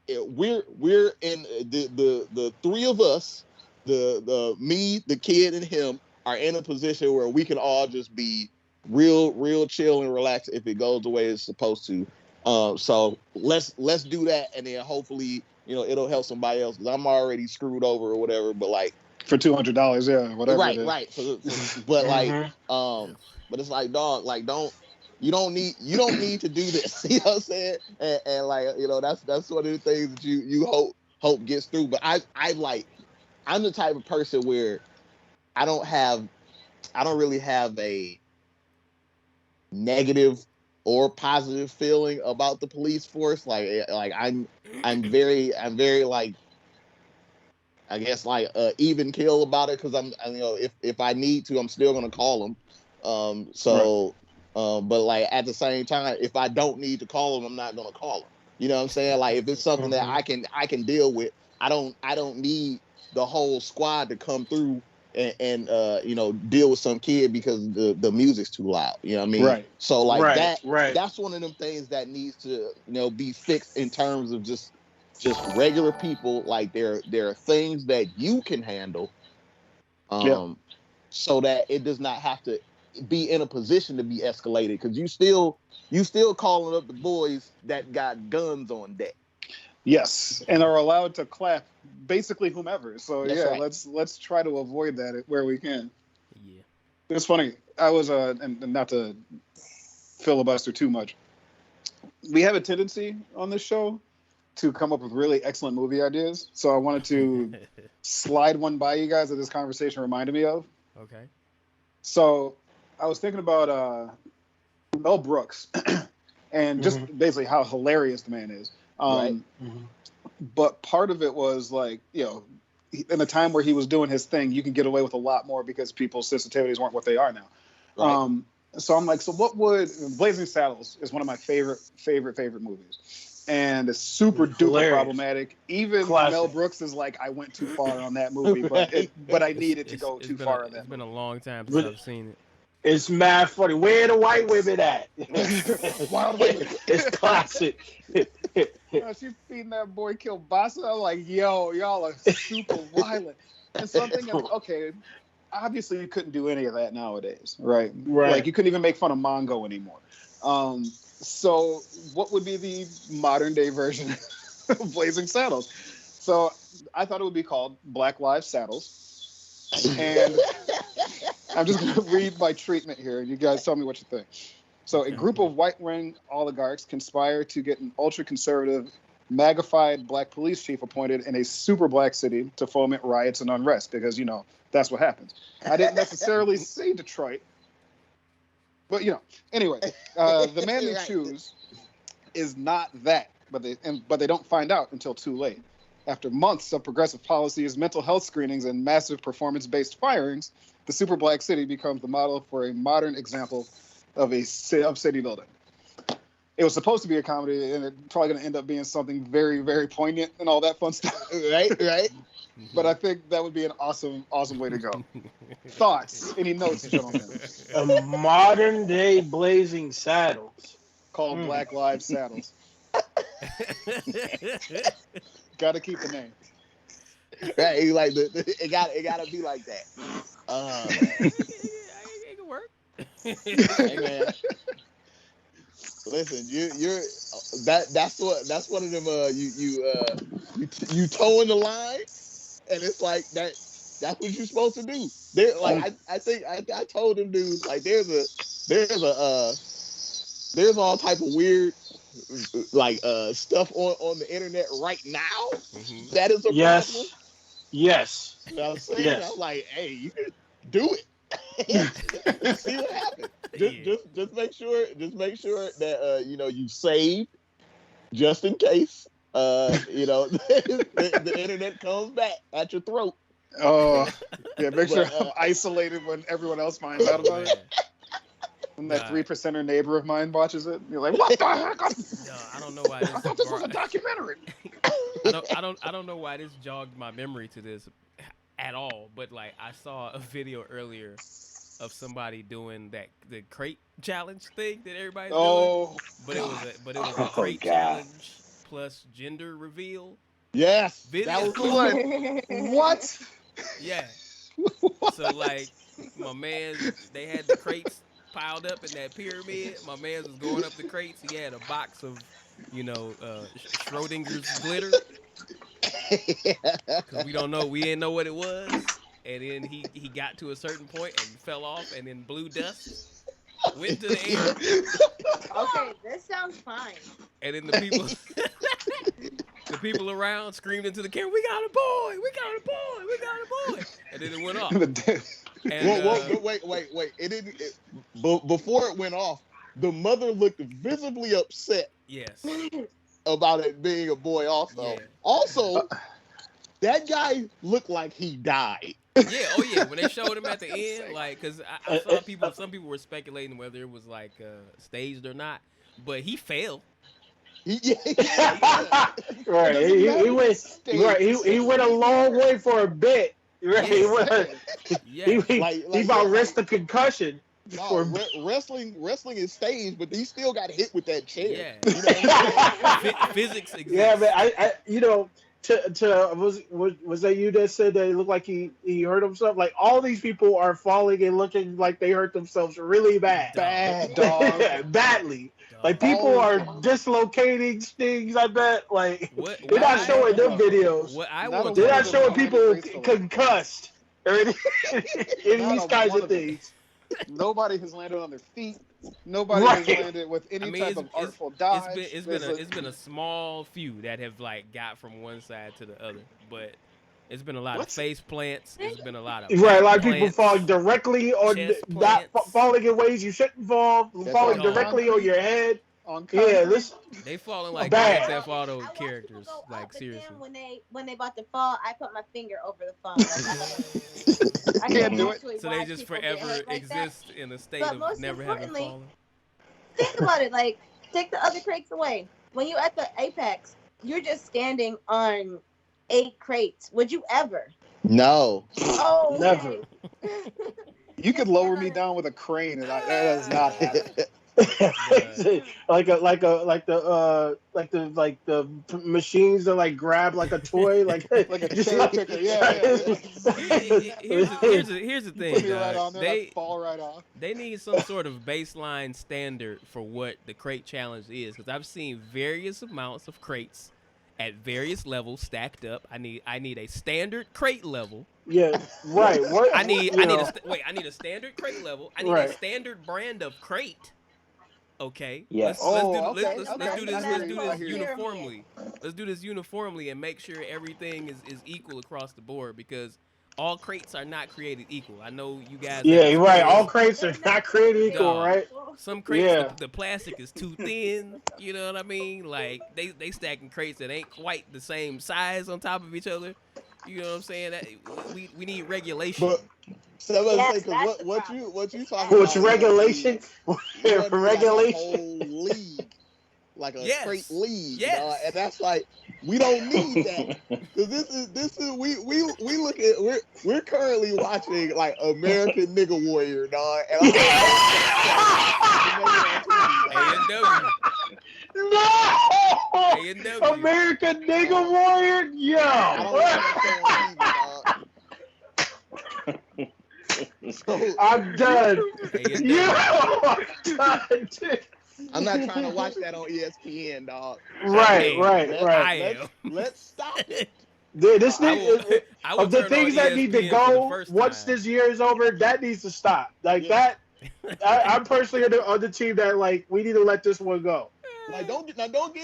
we're in the three of us, the me, the kid, and him are in a position where we can all just be real chill and relaxed if it goes the way it's supposed to. So let's do that, and then hopefully, it'll help somebody else, because I'm already screwed over or whatever. But like, for $200, yeah, whatever. Right. But like, but it's like, dog, like, you don't need to do this. You know what I'm saying? And like, that's one of the things that you hope gets through. But I'm the type of person where I don't really have a negative or positive feeling about the police force. Like I'm very like, I guess like even kill about it because you know if I need to, I'm still gonna call him. But like at the same time, if I don't need to call him, I'm not gonna call him. You know what I'm saying? Like if it's something that I can deal with, I don't need the whole squad to come through and you know deal with some kid because the music's too loud. You know what I mean? Right. So like Right. that's one of them things that needs to you know be fixed in terms of just regular people. Like there are things that you can handle, so that it does not have to be in a position to be escalated because you still calling up the boys that got guns on deck. Yes, and are allowed to clap basically whomever. So That's right. let's try to avoid that where we can. Yeah. It's funny. I was and not to filibuster too much. We have a tendency on this show to come up with really excellent movie ideas. So I wanted to slide one by you guys that this conversation reminded me of. Okay. So I was thinking about Mel Brooks and just basically how hilarious the man is. Right. But part of it was like, you know, in the time where he was doing his thing, you can get away with a lot more because people's sensitivities weren't what they are now. Right. So I'm like, so what would Blazing Saddles is one of my favorite movies, and it's super duper problematic. Even Classic. Mel Brooks is like, I went too far on that movie, but I needed to go too far on that. It's been a long time since I've seen it. It's mad funny. Where the white women at? Wild Women. It's classic. She's feeding that boy kielbasa. I'm like, yo, y'all are super violent. And so I'm thinking, okay, obviously you couldn't do any of that nowadays, right? Like you couldn't even make fun of Mongo anymore. So what would be the modern day version of Blazing Saddles? So I thought it would be called Black Lives Saddles. And I'm just going to read my treatment here, and you guys tell me what you think. So a group of right-wing oligarchs conspire to get an ultra-conservative, magnified black police chief appointed in a super black city to foment riots and unrest, because, you know, that's what happens. I didn't necessarily see Detroit, but, you know. Anyway, the man they choose is not that, but they don't find out until too late. After months of progressive policies, mental health screenings, and massive performance-based firings, the super black city becomes the model for a modern example of city building. It was supposed to be a comedy, and it's probably going to end up being something very, very poignant and all that fun stuff. Right. But I think that would be an awesome way to go. Thoughts? Any notes, gentlemen? A modern day Blazing Saddles called Black Lives Saddles. Got to keep the name. Right, like it gotta be like that. It can work. Hey man, listen, you're that's one of them. You towing the line, and it's like that's what you're supposed to do. There, like I think I told them dudes like there's all type of weird like stuff on the internet right now. That is a problem. Yes. You know what I'm saying? Yes. I'm like, hey, you can do it. See what happens. Just make sure that you know you saved just in case you know the internet comes back at your throat. Oh, yeah. Make sure I'm isolated when everyone else finds out about it. When that 3%er neighbor of mine watches it, you're like, "What the heck?" I don't know why. I thought this was a documentary. I don't know why this jogged my memory to this at all. But like, I saw a video earlier of somebody doing the crate challenge thing that everybody's doing. But it was a crate challenge plus gender reveal. Yes, video. that was the one. What? Yeah. So like, my man, they had the crates piled up in that pyramid. My man was going up the crates. He had a box of, you know, Schrodinger's glitter. Cause we didn't know what it was. And then he got to a certain point and fell off, and then blue dust went to the air. Okay, this sounds fine. And then the people around screamed into the camera, "We got a boy! We got a boy! We got a boy!" And then it went off. And, wait. It didn't. Before it went off, the mother looked visibly upset. Yes. About it being a boy. Also, That guy looked like he died. Yeah, oh yeah. When they showed him at the end, like, cause I saw people. Some people were speculating whether it was like staged or not, but he fell. Yeah. Right. He went. Right. He went a long way for a bit. Right. Yeah. He about risked the concussion. No, wrestling is staged, but he still got hit with that chair. Yeah. You know what I'm saying? Physics exists. Yeah, but I was that you that said that it looked like he hurt himself? Like all these people are falling and looking like they hurt themselves really bad. Bad dog. Badly. Like people are dislocating things, I bet. Like they're not showing them videos. They're not showing people concussed or any these kinds of things. Nobody has landed on their feet. Nobody has landed with any type of artful dodge. It's been a small few that have like got from one side to the other, but it's been a lot of face plants. It's been a lot of a lot of people falling directly or not falling in ways you shouldn't fall, falling directly on your head. They falling like Grand Theft Auto characters. Like seriously. When they about to fall, I put my finger over the phone. I can't do it. So they just forever exist in a state of never having fallen. Think about it. Like take the other crates away. When you at the apex, you're just standing on 8 crates. Would you ever? No. Oh, never. You could lower me down with a crane, and that does not happen. like the machines that like grab like a toy like a cherry picker. Here's the thing. Put me right on there, they fall right off. They need some sort of baseline standard for what the crate challenge is, because I've seen various amounts of crates at various levels stacked up. I need a standard crate level. Yeah, right. What I need a standard crate level. I need a standard brand of crate. Okay. Yes. Let's do this uniformly. Let's do this uniformly and make sure everything is equal across the board, because all crates are not created equal. I know you guys. Yeah, you're right. All crates are not created equal, right? Some crates, the plastic is too thin. You know what I mean? Like they stacking crates that ain't quite the same size on top of each other. You know what I'm saying? That we need regulation. But, so what you talking about? What's regulation? Regulation. Like a whole league, like a straight league. Yes. And that's like we don't need that, because this is we look at we're currently watching like American Nigga Warrior, dog. And No! American Nigga Warrior? I'm done. I'm not trying to watch that on ESPN, dog. Right. Let's stop it. This of the things that need to go once this year is over, that needs to stop. Like that. I'm personally on the team that like we need to let this one go. Like don't get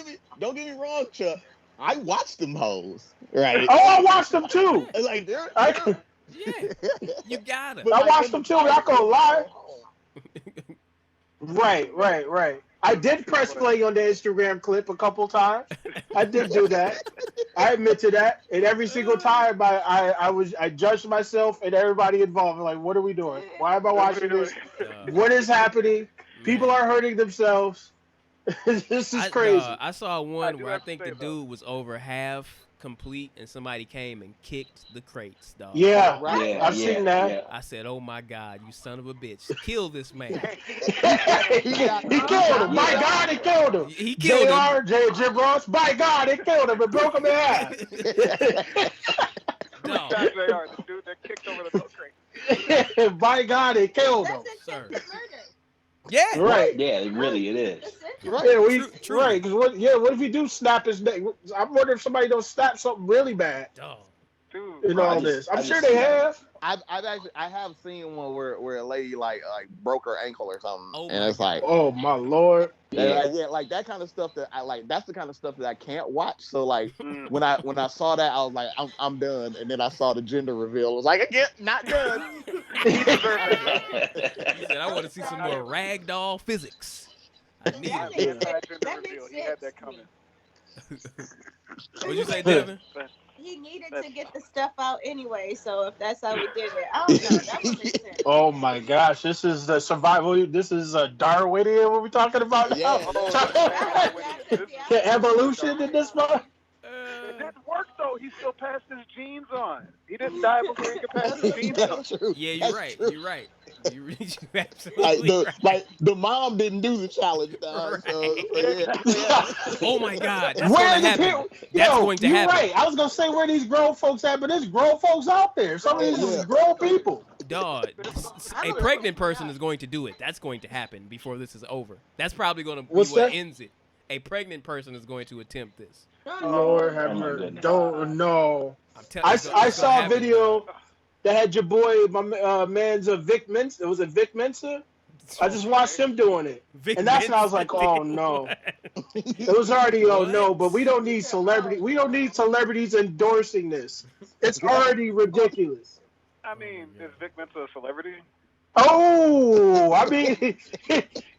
me wrong, Chuck. I watched them hoes, right? Oh, I watched them too. Like they're yeah, you got it. I watched them too. I'm not gonna lie. Right. I did press play on the Instagram clip a couple times. I did do that. I admit to that. And every single time I judged myself and everybody involved. Like, what are we doing? Why am I watching this? What is happening? People are hurting themselves. This is crazy. I saw one where I think the dude was over half complete and somebody came and kicked the crates, dog. Yeah, right. I've seen that. Yeah. I said, "Oh my God, you son of a bitch! Kill this man!" he killed him. My God, he killed him. He killed him. Jim Ross. By God, he killed him and broke him in half. No. They are the dude that kicked over the milk crate. By God, he killed him. Sir. Yeah. Right. Yeah, it is. Right. Yeah, true. Right. Because what if you do snap his neck? I'm wondering if somebody don't snap something really bad. Dude, in all this. I'm sure they have. I have seen one where a lady like broke her ankle or something, and it's like, oh my Lord. Yeah, like that kind of stuff that I like. That's the kind of stuff that I can't watch. So like when I saw that, I was like, I'm done. And then I saw the gender reveal. I was like, again, not done. He said, I want to see some more ragdoll physics. I need it. He had that coming. What'd you say, Devin? he needed to get the stuff out anyway. So if that's how we did it, I don't know. That would make sense. Oh my gosh, this is the survival. This is a Darwinian. What we talking about now? Yeah. The evolution in this one. It didn't work though. He still passed his genes on. He didn't die before he could pass his genes on. That's true. Yeah, you're That's right. true. You're right. You're Like absolutely the right. the mom didn't do the challenge, dog. So yeah. Oh my God, that's Where going are to the happen. people? That's Yo, going to you're happen. right. I was gonna say where these grown folks at, but there's grown folks out there. Some of these Yeah. is grown people. Dog, a pregnant person is going to do it. That's going to happen before this is over. That's probably going to be What's what that? ends it. A pregnant person is going to attempt this. Lord have my mercy. goodness. Don't know. I'm telling you, I saw a video that had your boy, my man's Vic Mensa. Was it Vic Mensa? I just watched him doing it. And that's when I was like, oh, no. It was already, oh, What? no, but we don't need celebrity. We don't need celebrities endorsing this. It's already ridiculous. I mean, is Vic Mensa a celebrity? Oh, I mean,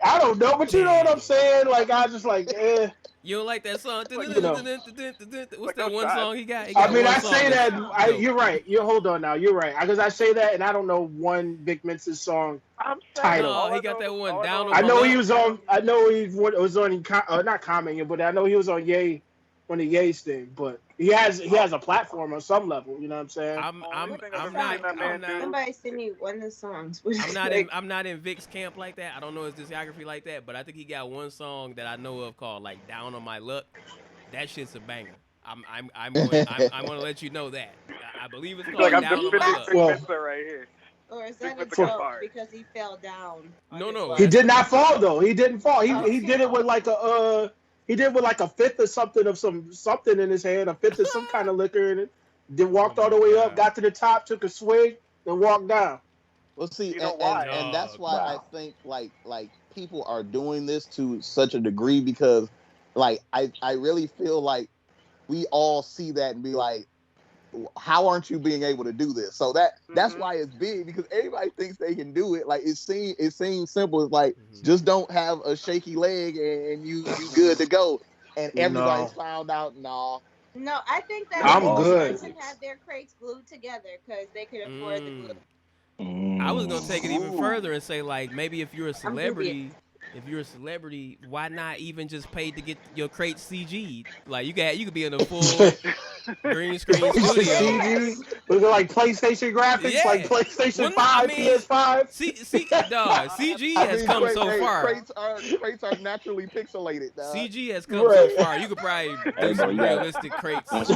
I don't know, but you know what I'm saying? Like, I just like, eh. You don't like that song? You know. What's that one song he got? He I got mean, one I song say that's that. dope. You're right. Hold on now. You're right. Because I say that, and I don't know one Vic Mensa song. I'm Title. No, he got that one down on I my know luck. he was on. I know he was on. Not commenting, but I know he was on Ye, on the Ye's thing. But he has a platform on some level. You know what I'm saying? I'm I've not. seen that man do. Somebody send me one of the songs. I'm not in Vic's camp like that. I don't know his discography like that, but I think he got one song that I know of called like "Down on My Luck." That shit's a banger. I'm going to let you know that. I believe it's called Like I'm "Down on My defending Luck." Vic Well- Mensa right here. Or is that a With the joke guitar. because he fell down? on No, his no. luck? He did not fall though. He didn't fall. He Oh. did it with like a he did with like a fifth or something of something in his hand, a fifth of some kind of liquor in it. Then walked all the way up, got to the top, took a swig, then walked down. Well, see, You know and, why? and that's why Wow. I think like people are doing this to such a degree because like I really feel like we all see that and be like, how aren't you being able to do this? So that's Mhm. why it's big because everybody thinks they can do it. Like it seems simple. It's like Mhm. just don't have a shaky leg and you good to go. And everybody's found out, nah. No, I think that I'm every good. person had their crates glued together because they could afford the glue. I was gonna take it even further and say like maybe if you're a celebrity, why not even just pay to get your crate CG'd? Like you could be in a full green screen studio. CG, we go like PlayStation graphics, Yeah. like PlayStation Well, no, 5, I mean, PS5. CG I has mean, come so far. Crates are naturally pixelated. Dog. CG has come Right. so far. You could probably do Hey, bro, some you gotta- realistic crates. Once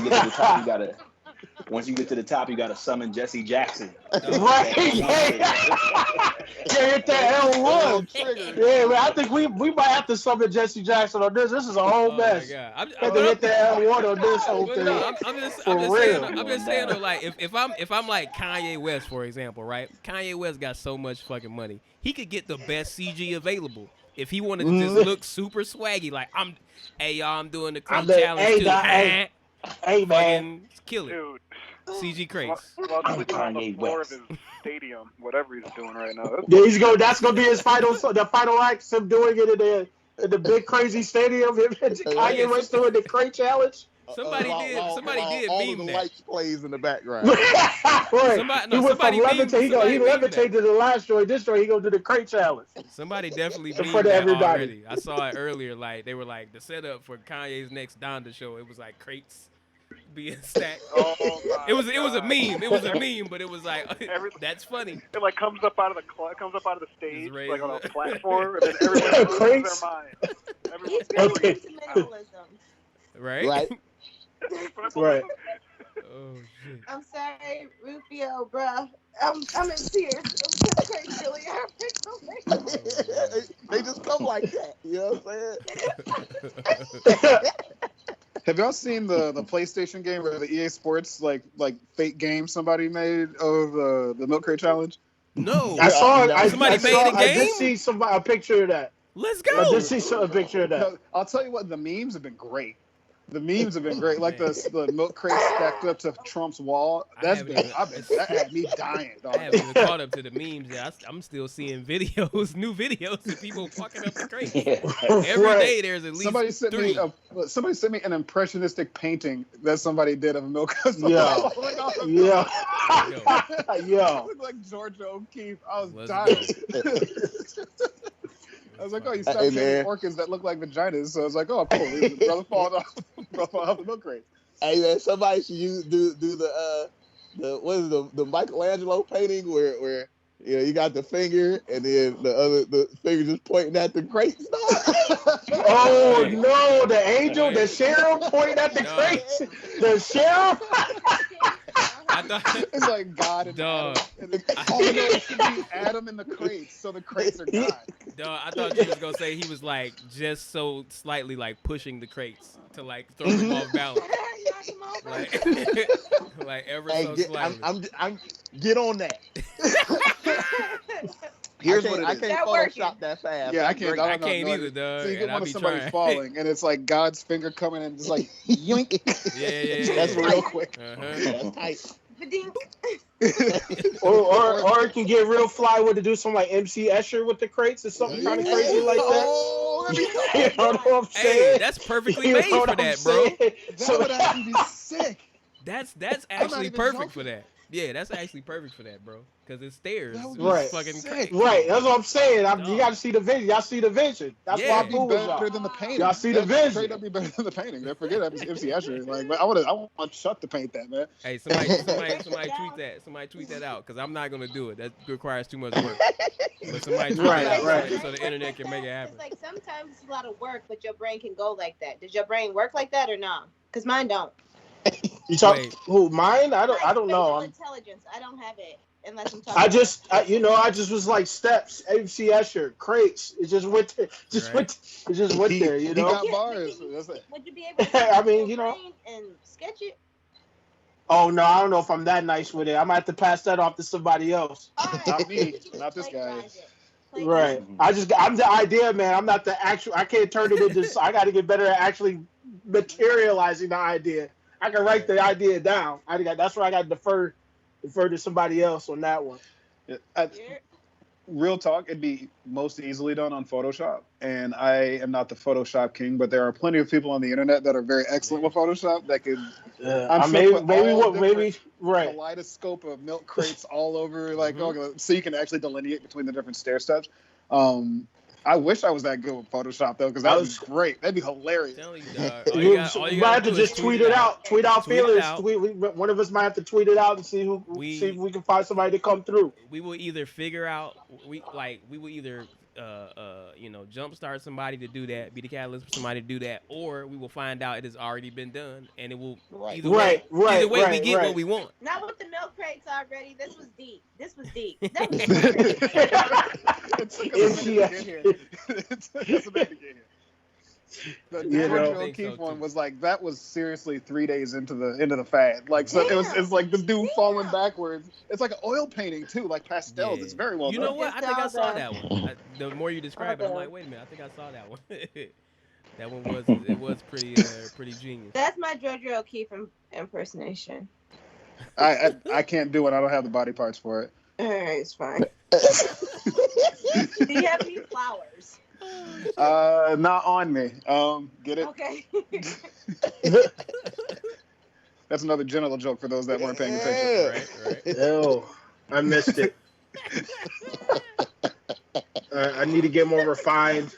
you get to the top, you gotta summon Jesse Jackson. Right? Yeah, hit that L1. Yeah, man, I think we might have to summon Jesse Jackson on this. This is a whole Oh mess. my God. Have to hit that L1 on this whole Well, thing. no, I'm just saying though, like if I'm like Kanye West, for example, right? Kanye West got so much fucking money. He could get the best CG available. If he wanted to just look super swaggy, like hey y'all, I'm doing the crate challenge hey, too. dog, hey, man. Fucking kill it. Dude. CG crates. Well, I'm sleeping on the Kanye floor West. of his stadium, whatever he's doing right now. That's gonna be his the final act, him doing it in the big crazy stadium. Kanye West doing the crate challenge. Somebody did all meme of the that. lights plays in the background. Right. Somebody He went from memed- levitate. He somebody memed levitated to the last joint. This joint, he gonna do the crate challenge. Somebody definitely In memed front of that everybody. already. I saw it earlier. Like they were like the setup for Kanye's next Donda show. It was like crates being stacked. Oh my It was a God. meme. It was a meme, but it was like that's funny. It like comes up out of the stage, It's like on a raised. platform, and then everyone loses Crates. their mind. Everyone's He's really Okay. into minimalism. Right? Right? Right. Oh shit. I'm sorry, Rufio, bruh. I'm in tears. I'm crazy, really. They just come like that. You know what I'm saying? Have y'all seen the PlayStation game or the EA Sports like fake game somebody made of the Milk Crate Challenge? No. I saw it. Somebody made a I did game? see a picture of that. Let's I go. did see a picture of that. No, I'll tell you what, the memes have been great. The memes have been great, like Man. the milk crate stacked up to Trump's wall. That had me dying, dog. I haven't even caught up to the memes yet. I'm still seeing videos, new videos of people fucking up the crates. Every Right. day there's at least Somebody sent three. somebody sent me an impressionistic painting that somebody did of a milk. Yeah. Yeah. I look like Georgia O'Keeffe. I was Let's dying. go. I was like, oh, you stopped Hey, showing man. orchids that look like vaginas. So I was like, oh, cool. Brother falling off the milk crate. Hey man, somebody should do the what is the Michelangelo painting where you got the finger and then the finger just pointing at the crates. Oh Hey. no, the angel, Hey. the sheriff pointing at the Dog. crates. The sheriff. I thought It's like God and Dog. Adam. And oh no, it should be Adam in the crates. So the crates are God. Dog, I thought you was gonna say he was like just so slightly like pushing the crates to like throw them off balance. Knock him over. Like, like ever Hey, so get, slightly. I'm get on that. Here's I what can't, it is. I can't That working. Photoshop that fast. Yeah, I That's can't. great. I don't know, can't no, either, dog. So you and get I one of be somebody trying. falling, and it's like God's finger coming in, just like yoink. Yeah. That's real quick. Uh-huh. That's tight. Ba-ding. Or it can get real fly with to do some like MC Escher with the crates or something kind of crazy like that. Oh, that'd be You know what I'm Hey, saying? that's perfectly You know made for what I'm that, bro. saying? that So would actually be sick. That's not actually even perfect for joking. that. Yeah, that's actually perfect for that, bro. Because it stairs. That would It's be Right. fucking sick. crazy. right, that's what I'm saying. You Dog. got to see the vision. Y'all see the vision. That's Yeah. why I That'd be fool with better y'all. than the painting. Y'all see the That'd vision. Straight up be better than the painting. Man, forget MC Escher. Like, but I want Chuck to paint that, man. Hey, somebody tweet that. Somebody tweet that out because I'm not gonna do it. That requires too much work. But somebody tweet Right, that out right. so the internet can make it happen. It's like sometimes it's a lot of work, but your brain can go like that. Does your brain work like that or no? Because mine don't. You talk Wait. who? Mine? I don't Like know. spatial I'm, intelligence. I don't have it unless I'm talking. I just was like steps, MC Escher, crates. It just went there. It just went there. You He know. got Yeah, bars. but That's it. Would you be able to I mean, your you know. brain and sketch it? Oh no, I don't know if I'm that nice with it. I might have to pass that off to somebody else. All right, Not you me. can just Not this guy. plagiarize it. Right. Plagiarize I'm the idea man. I'm not the actual. I can't turn it into. I got to get better at actually materializing the idea. I can write the idea down. That's where I got to defer to somebody else on that one. it. Real talk, it'd be most easily done on Photoshop. And I am not the Photoshop king, but there are plenty of people on the internet that are very excellent with Photoshop that could. I'm sure maybe put maybe all what different maybe right. kaleidoscope of milk crates all over, like Mhm. okay, so you can actually delineate between the different stair steps. I wish I was that good with Photoshop though, because that would be great. That'd be hilarious. I'm telling you, dog. All you might gotta have to do just is tweet it out. Tweet out Tweet it feelings. out. One of us might have to tweet it out and see see if we can find somebody to come through. We will either figure out we will either jumpstart somebody to do that, be the catalyst for somebody to do that, or we will find out it has already been done, and it will either way we get what we want. Not with the milk crates already. This was deep. That was It took us a minute to get here. It took us a minute to get here. The You know. Devon I think O'Keeffe so, one too. was like that was seriously 3 days into the fad. Like so it's like this dude falling backwards. It's like an oil painting too, like pastels. Yeah. It's very well You done. know what? I think I saw that one. The more you describe it, I'm Okay. like, wait a minute, I think I saw that one. That one was pretty genius. That's my Georgia O'Keeffe impersonation. I can't do it. I don't have the body parts for it. All right, it's fine. Do you have any flowers? Not on me. Get it? Okay. That's another genital joke for those that weren't paying attention. Right. Ew, I missed it. I need to get more refined.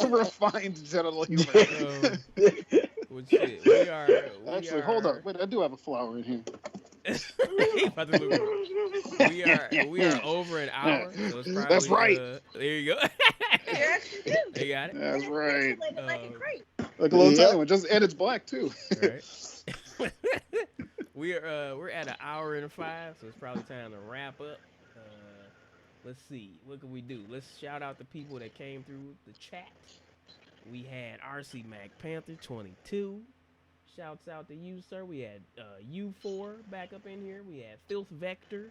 Refined genital humor. Well, shit, we are. Actually, hold up. Wait, I do have a flower in here. He about to look- we are over an hour. So it's probably, That's right. There you go. You actually do. They got it. That's right. Like a crate. Like a little Yep. tiny one. And it's black too. Right. We're at an hour and 5, so it's probably time to wrap up. Let's see, what can we do? Let's shout out the people that came through the chat. We had RC Mac Panther 22. Shouts out to you, sir. We had U4 back up in here. We had Filth Vector.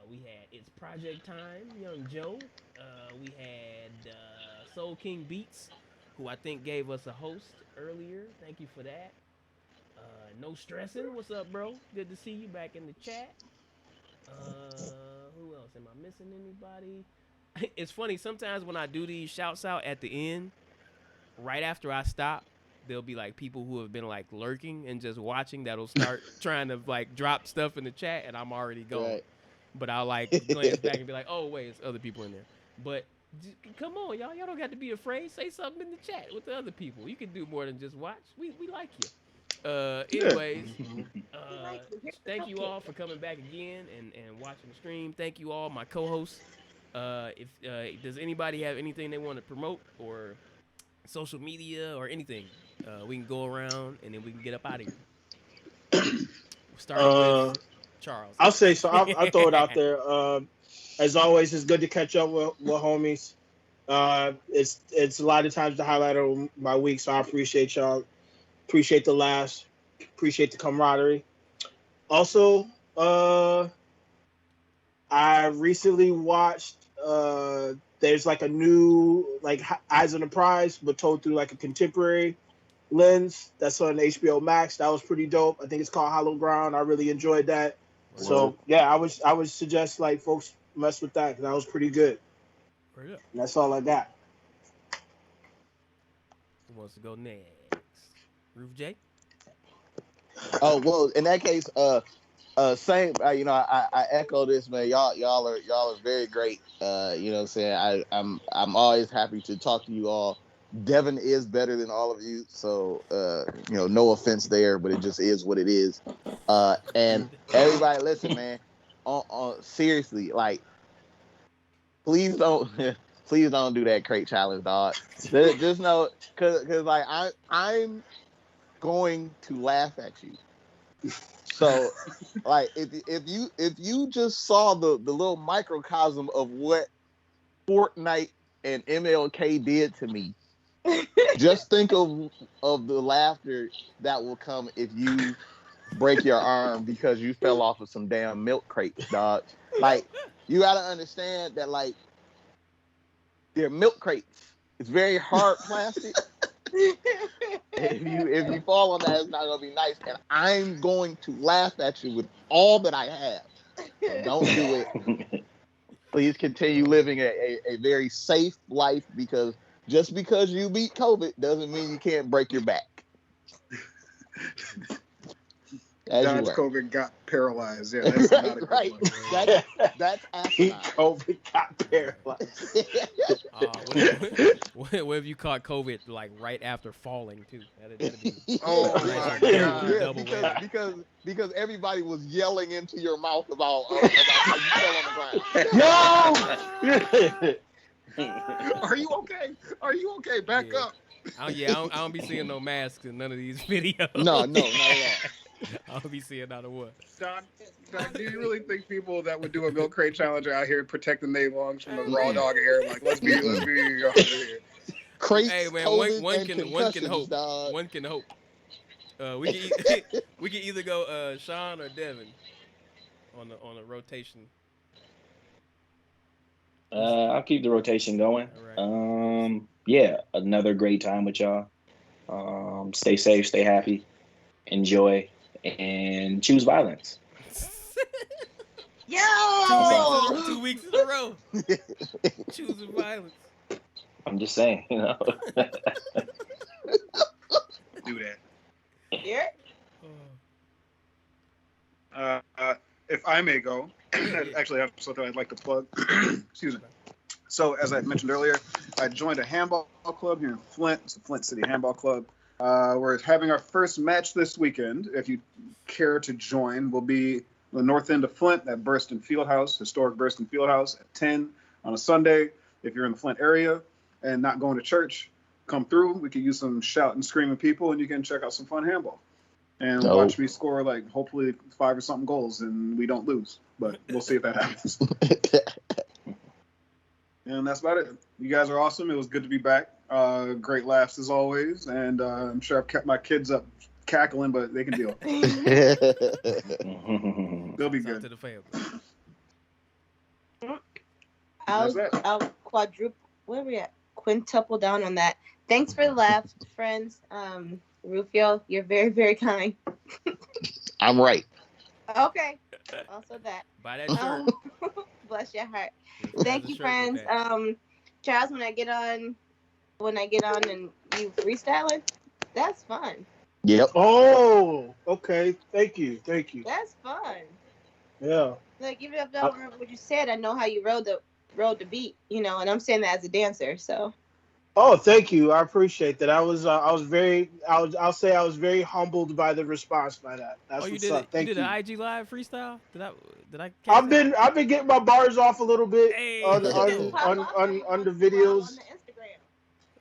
We had It's Project Time, Young Joe. We had Soul King Beats. who I think gave us a host earlier. Thank you for that. No stressing. What's up, bro? Good to see you back in the chat. Who else? Am I missing anybody? It's funny, sometimes when I do these shouts out at the end, right after I stop, there'll be like people who have been like lurking and just watching that'll start trying to like drop stuff in the chat and I'm already gone. Right. But I'll like glance back and be like, oh wait, it's other people in there. But come on, y'all don't got to be afraid. Say something in the chat with the other people. You can do more than just watch. We like you. Anyways, thank you all for coming back again and watching the stream. Thank you all, my co-hosts. If does anybody have anything they want to promote or social media or anything, we can go around and then we can get up out of here. Starting with Charles. I'll say so. I'll throw it out there. As always, it's good to catch up with homies. It's a lot of times the highlight of my week, so I appreciate y'all. Appreciate the laughs. Appreciate the camaraderie. Also, I recently watched. There's like a new like Eyes on the Prize, but told through like a contemporary lens. That's on HBO Max. That was pretty dope. I think it's called Hollow Ground. I really enjoyed that. So yeah, I would suggest like folks mess with that because that was pretty good. And that's all I got. Who wants to go next? Roof J? Oh well, in that case, same. I echo this, man. Y'all are very great. You know what I'm saying? I'm always happy to talk to you all. Devon is better than all of you, so no offense there, but it just is what it is. And everybody, listen, man. Seriously, like, please don't do that crate challenge, dog. Just know, cause like I'm going to laugh at you. So, like, if you just saw the little microcosm of what Fortnite and MLK did to me, just think of the laughter that will come if you break your arm because you fell off of some damn milk crates, dog. Like, you gotta understand that, like, they're milk crates. It's very hard plastic. If you fall on that, it's not gonna be nice. And I'm going to laugh at you with all that I have. So don't do it. Please continue living a very safe life, because just because you beat COVID doesn't mean you can't break your back. Dodge COVID got paralyzed. Yeah, that's not a good right. one. That's Beat asinine. COVID got paralyzed. What if you caught COVID like right after falling too? That'd be Oh my God. Yeah, because everybody was yelling into your mouth about how you fell on the ground. Are you okay? Are you okay? Back up. I don't be seeing no masks in none of these videos. No, not at all. I don't be seeing out of what. Doc, do you really think people that would do a milk crate challenge are out here protecting their lungs from the raw dog air? Like, let's be over here. Crates, hey man, COVID, one can hope. Dog. One can hope. We can either go Sean or Devon on the rotation. I'll keep the rotation going. Right. Yeah, another great time with y'all. Stay safe, stay happy, enjoy, and choose violence. Yo! 2 weeks in a row. Choosing violence. I'm just saying, Do that. Here? If I may go, actually, I have something I'd like to plug. Excuse me. So, as I mentioned earlier, I joined a handball club here in Flint. It's the Flint City Handball Club. We're having our first match this weekend. If you care to join, we'll be the north end of Flint at Burston Fieldhouse, historic Burston Fieldhouse, at 10 on a Sunday. If you're in the Flint area and not going to church, come through. We could use some shouting, screaming people, and you can check out some fun handball. And watch me score, like, hopefully 5 or something goals, and we don't lose. But we'll see if that happens. And that's about it. You guys are awesome. It was good to be back. Great laughs as always. And I'm sure I've kept my kids up cackling, but they can deal. They'll be good. To the family. I'll quadruple. Where are we at? Quintuple down on that. Thanks for the laugh, friends. Rufio, you're very, very kind. I'm right. Okay. Also that. Buy that shirt. Bless your heart. Let's have Thank a you, shirt with friends. that. Charles, when I get on and you freestyling, that's fun. Yep. Oh, okay. Thank you. That's fun. Yeah. Like even if I don't remember what you said, I know how you rode the beat, and I'm saying that as a dancer. So. Oh, thank you. I appreciate that. I'll say I was very humbled by the response by that. That's Oh, you what's did up. it. Thank You did you. an IG live freestyle? Did I catch that? I've been getting my bars off a little bit Hey, on let's go. on the videos. On the Instagram.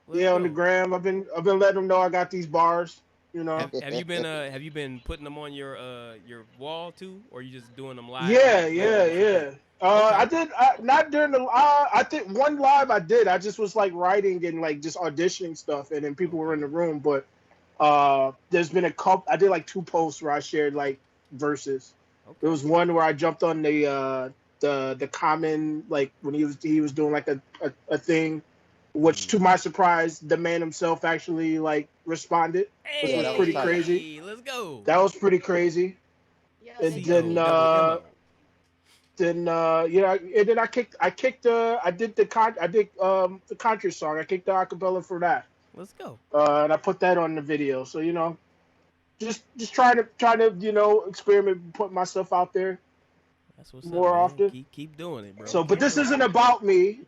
Let's Yeah, go. on the gram. I've been letting them know I got these bars. Have you been putting them on your wall too, or you just doing them live? Yeah. Okay. I did not during the. I think one live I did. I just was like writing and like just auditioning stuff, and then people were in the room. But there's been a couple. I did like 2 posts where I shared like verses. Okay. There was one where I jumped on the common, like when he was doing like a thing, which to my surprise the man himself actually like responded, which was that was pretty tight. crazy. Let's go. That was pretty crazy. Yo, And they then got- double and then I did the country song. I kicked the acapella for that. Let's go. And I put that on the video. So just trying to experiment, put myself out there That's what's more up, man. often. Keep doing it, bro. So, but Keep this doing isn't it. about me.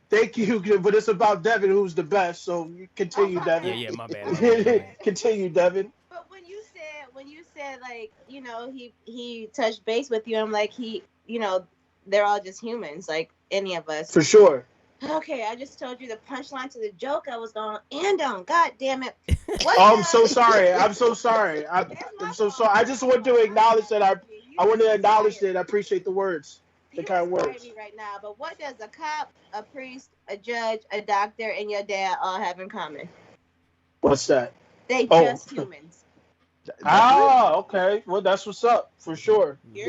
Thank you, but it's about Devin, who's the best. So continue, Devin. Yeah, my bad. Continue, Devin. But when you said like he touched base with you, I'm like they're all just humans like any of us. For sure. Okay, I just told you the punchline to the joke I was going to end on. God damn it! What I'm so sorry. I'm so sorry. I'm so sorry. I just want to acknowledge that I want to acknowledge that I appreciate the words, the You kind inspire words. me right now. But what does a cop, a priest, a judge, a doctor, and your dad all have in common? What's that? They Oh. just humans. Okay. Well, that's what's up for sure. Yeah.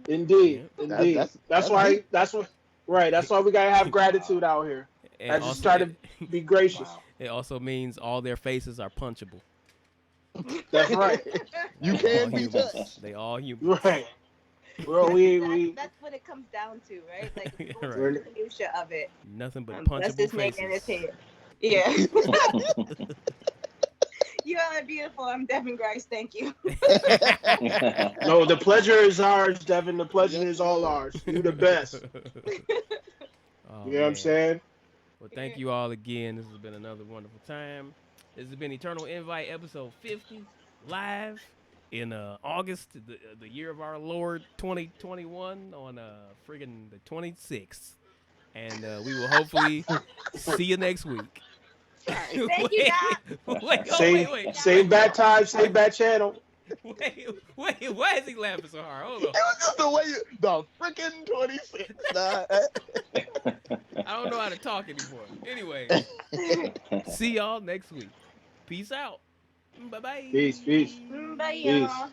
Indeed. That's That's why we gotta have gratitude out here. And I just also, try to be gracious. it also means all their faces are punchable. That's right. You All can be humans. touched. They all humans. Right. Well, That's what it comes down to, right? Like Right. the minutia of it. Nothing but Bless punchable this nigga in his faces. head. Yeah. You all are beautiful. I'm Devon Grice. Thank you. no, the pleasure is ours, Devin. The pleasure is all ours. You the best. Oh, You know what I'm man. saying? Well, thank you all again. This has been another wonderful time. This has been Eternal Invite, episode 50, live in August, the year of our Lord 2021, on friggin' the 26th. And we will hopefully see you next week. Thank you, Doc. Wait. Same bad time, same bad channel. Wait, why is he laughing so hard? Hold on. It was just the way the freaking 26. Nah. I don't know how to talk anymore. Anyway, see y'all next week. Peace out. Bye-bye. Peace. Bye, Peace. y'all.